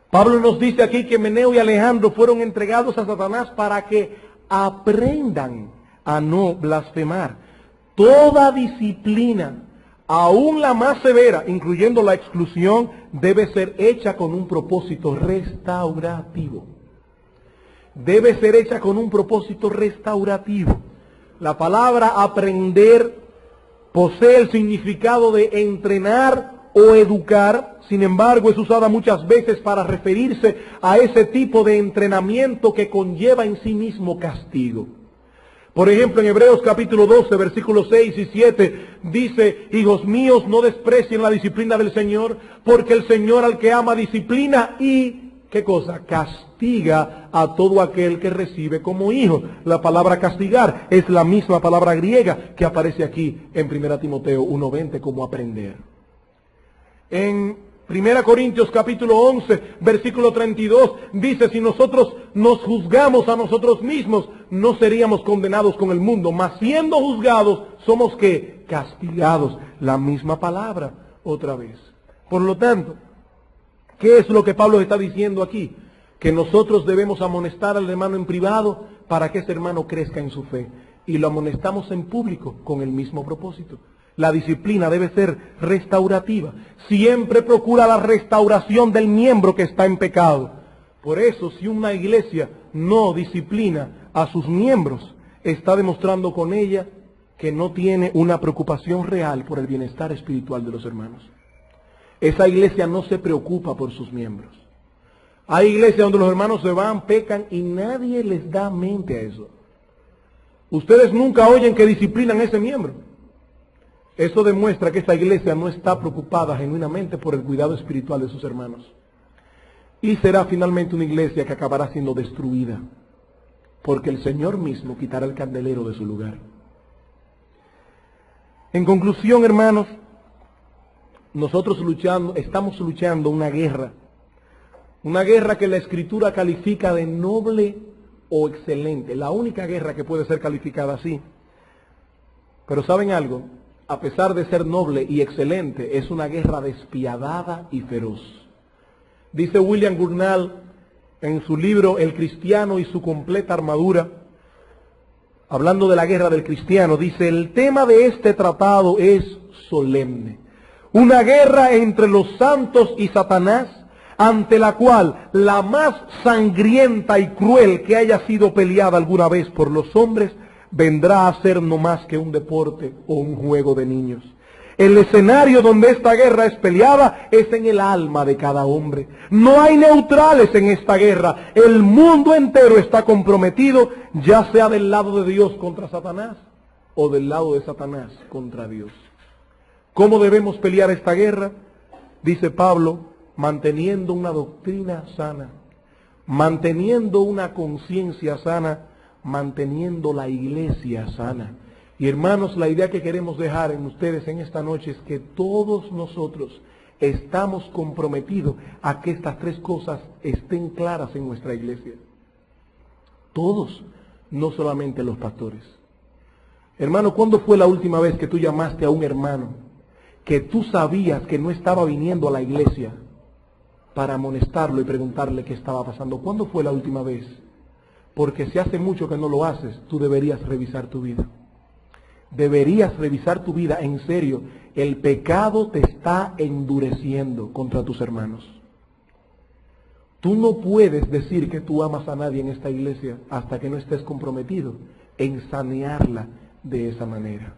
Pablo nos dice aquí que Himeneo y Alejandro fueron entregados a Satanás para que aprendan a no blasfemar. Toda disciplina, aún la más severa, incluyendo la exclusión, debe ser hecha con un propósito restaurativo. Debe ser hecha con un propósito restaurativo. La palabra aprender posee el significado de entrenar o educar. Sin embargo, es usada muchas veces para referirse a ese tipo de entrenamiento que conlleva en sí mismo castigo. Por ejemplo, en Hebreos capítulo 12, versículos 6 y 7, dice, hijos míos, no desprecien la disciplina del Señor, porque el Señor al que ama disciplina y, ¿qué cosa? Castiga a todo aquel que recibe como hijo. La palabra castigar es la misma palabra griega que aparece aquí en 1 Timoteo 1:20 como aprender. En 1 Corintios capítulo 11, versículo 32, dice, si nosotros nos juzgamos a nosotros mismos, no seríamos condenados con el mundo, mas siendo juzgados, somos ¿qué? Castigados. La misma palabra otra vez. Por lo tanto, ¿qué es lo que Pablo está diciendo aquí? Que nosotros debemos amonestar al hermano en privado para que ese hermano crezca en su fe. Y lo amonestamos en público con el mismo propósito. La disciplina debe ser restaurativa. Siempre procura la restauración del miembro que está en pecado. Por eso, si una iglesia no disciplina a sus miembros, está demostrando con ella que no tiene una preocupación real por el bienestar espiritual de los hermanos. Esa iglesia no se preocupa por sus miembros. Hay iglesias donde los hermanos se van, pecan y nadie les da mente a eso. Ustedes nunca oyen que disciplinan a ese miembro. Eso demuestra que esta iglesia no está preocupada genuinamente por el cuidado espiritual de sus hermanos. Y será finalmente una iglesia que acabará siendo destruida, porque el Señor mismo quitará el candelero de su lugar. En conclusión, hermanos, nosotros estamos luchando una guerra que la Escritura califica de noble o excelente, la única guerra que puede ser calificada así. Pero ¿saben algo? A pesar de ser noble y excelente, es una guerra despiadada y feroz. Dice William Gurnall en su libro El cristiano y su completa armadura, hablando de la guerra del cristiano, dice: el tema de este tratado es solemne. Una guerra entre los santos y Satanás, ante la cual la más sangrienta y cruel que haya sido peleada alguna vez por los hombres, vendrá a ser no más que un deporte o un juego de niños. El escenario donde esta guerra es peleada es en el alma de cada hombre. No hay neutrales en esta guerra. El mundo entero está comprometido, ya sea del lado de Dios contra Satanás o del lado de Satanás contra Dios. ¿Cómo debemos pelear esta guerra? Dice Pablo: manteniendo una doctrina sana, manteniendo una conciencia sana, manteniendo la iglesia sana. Y hermanos, la idea que queremos dejar en ustedes en esta noche es que todos nosotros estamos comprometidos a que estas tres cosas estén claras en nuestra iglesia. Todos, no solamente los pastores. Hermano, ¿cuándo fue la última vez que tú llamaste a un hermano que tú sabías que no estaba viniendo a la iglesia para amonestarlo y preguntarle qué estaba pasando? ¿Cuándo fue la última vez? Porque si hace mucho que no lo haces, tú deberías revisar tu vida. Deberías revisar tu vida en serio. El pecado te está endureciendo contra tus hermanos. Tú no puedes decir que tú amas a nadie en esta iglesia hasta que no estés comprometido en sanearla de esa manera.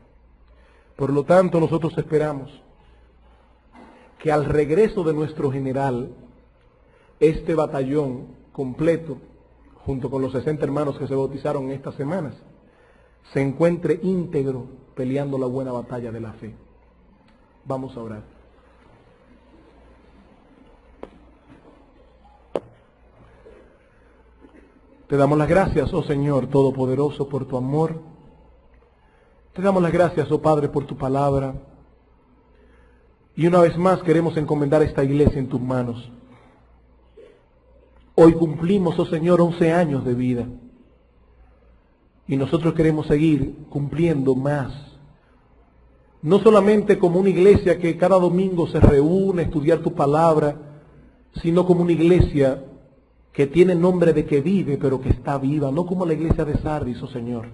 Por lo tanto, nosotros esperamos que al regreso de nuestro general, este batallón completo, junto con los 60 hermanos que se bautizaron en estas semanas, se encuentre íntegro peleando la buena batalla de la fe. Vamos a orar. Te damos las gracias, oh Señor Todopoderoso, por tu amor. Te damos las gracias, oh Padre, por tu palabra. Y una vez más queremos encomendar esta iglesia en tus manos. Hoy cumplimos, oh Señor, 11 años de vida. Y nosotros queremos seguir cumpliendo más. No solamente como una iglesia que cada domingo se reúne a estudiar tu palabra, sino como una iglesia que tiene nombre de que vive, pero que está viva, no como la iglesia de Sardis, oh Señor.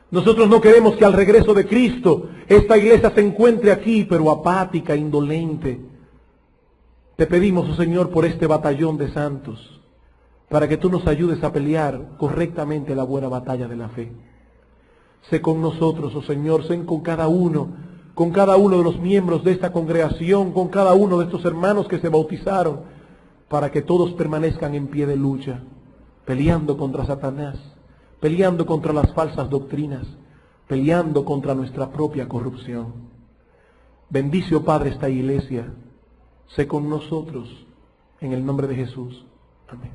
Nosotros no queremos que al regreso de Cristo esta iglesia se encuentre aquí, pero apática, indolente. Te pedimos, oh Señor, por este batallón de santos, para que tú nos ayudes a pelear correctamente la buena batalla de la fe. Sé con nosotros, oh Señor, sé con cada uno de los miembros de esta congregación, con cada uno de estos hermanos que se bautizaron, para que todos permanezcan en pie de lucha, peleando contra Satanás, peleando contra las falsas doctrinas, peleando contra nuestra propia corrupción. Bendice, oh Padre, esta iglesia. Sé con nosotros, en el nombre de Jesús. Amén.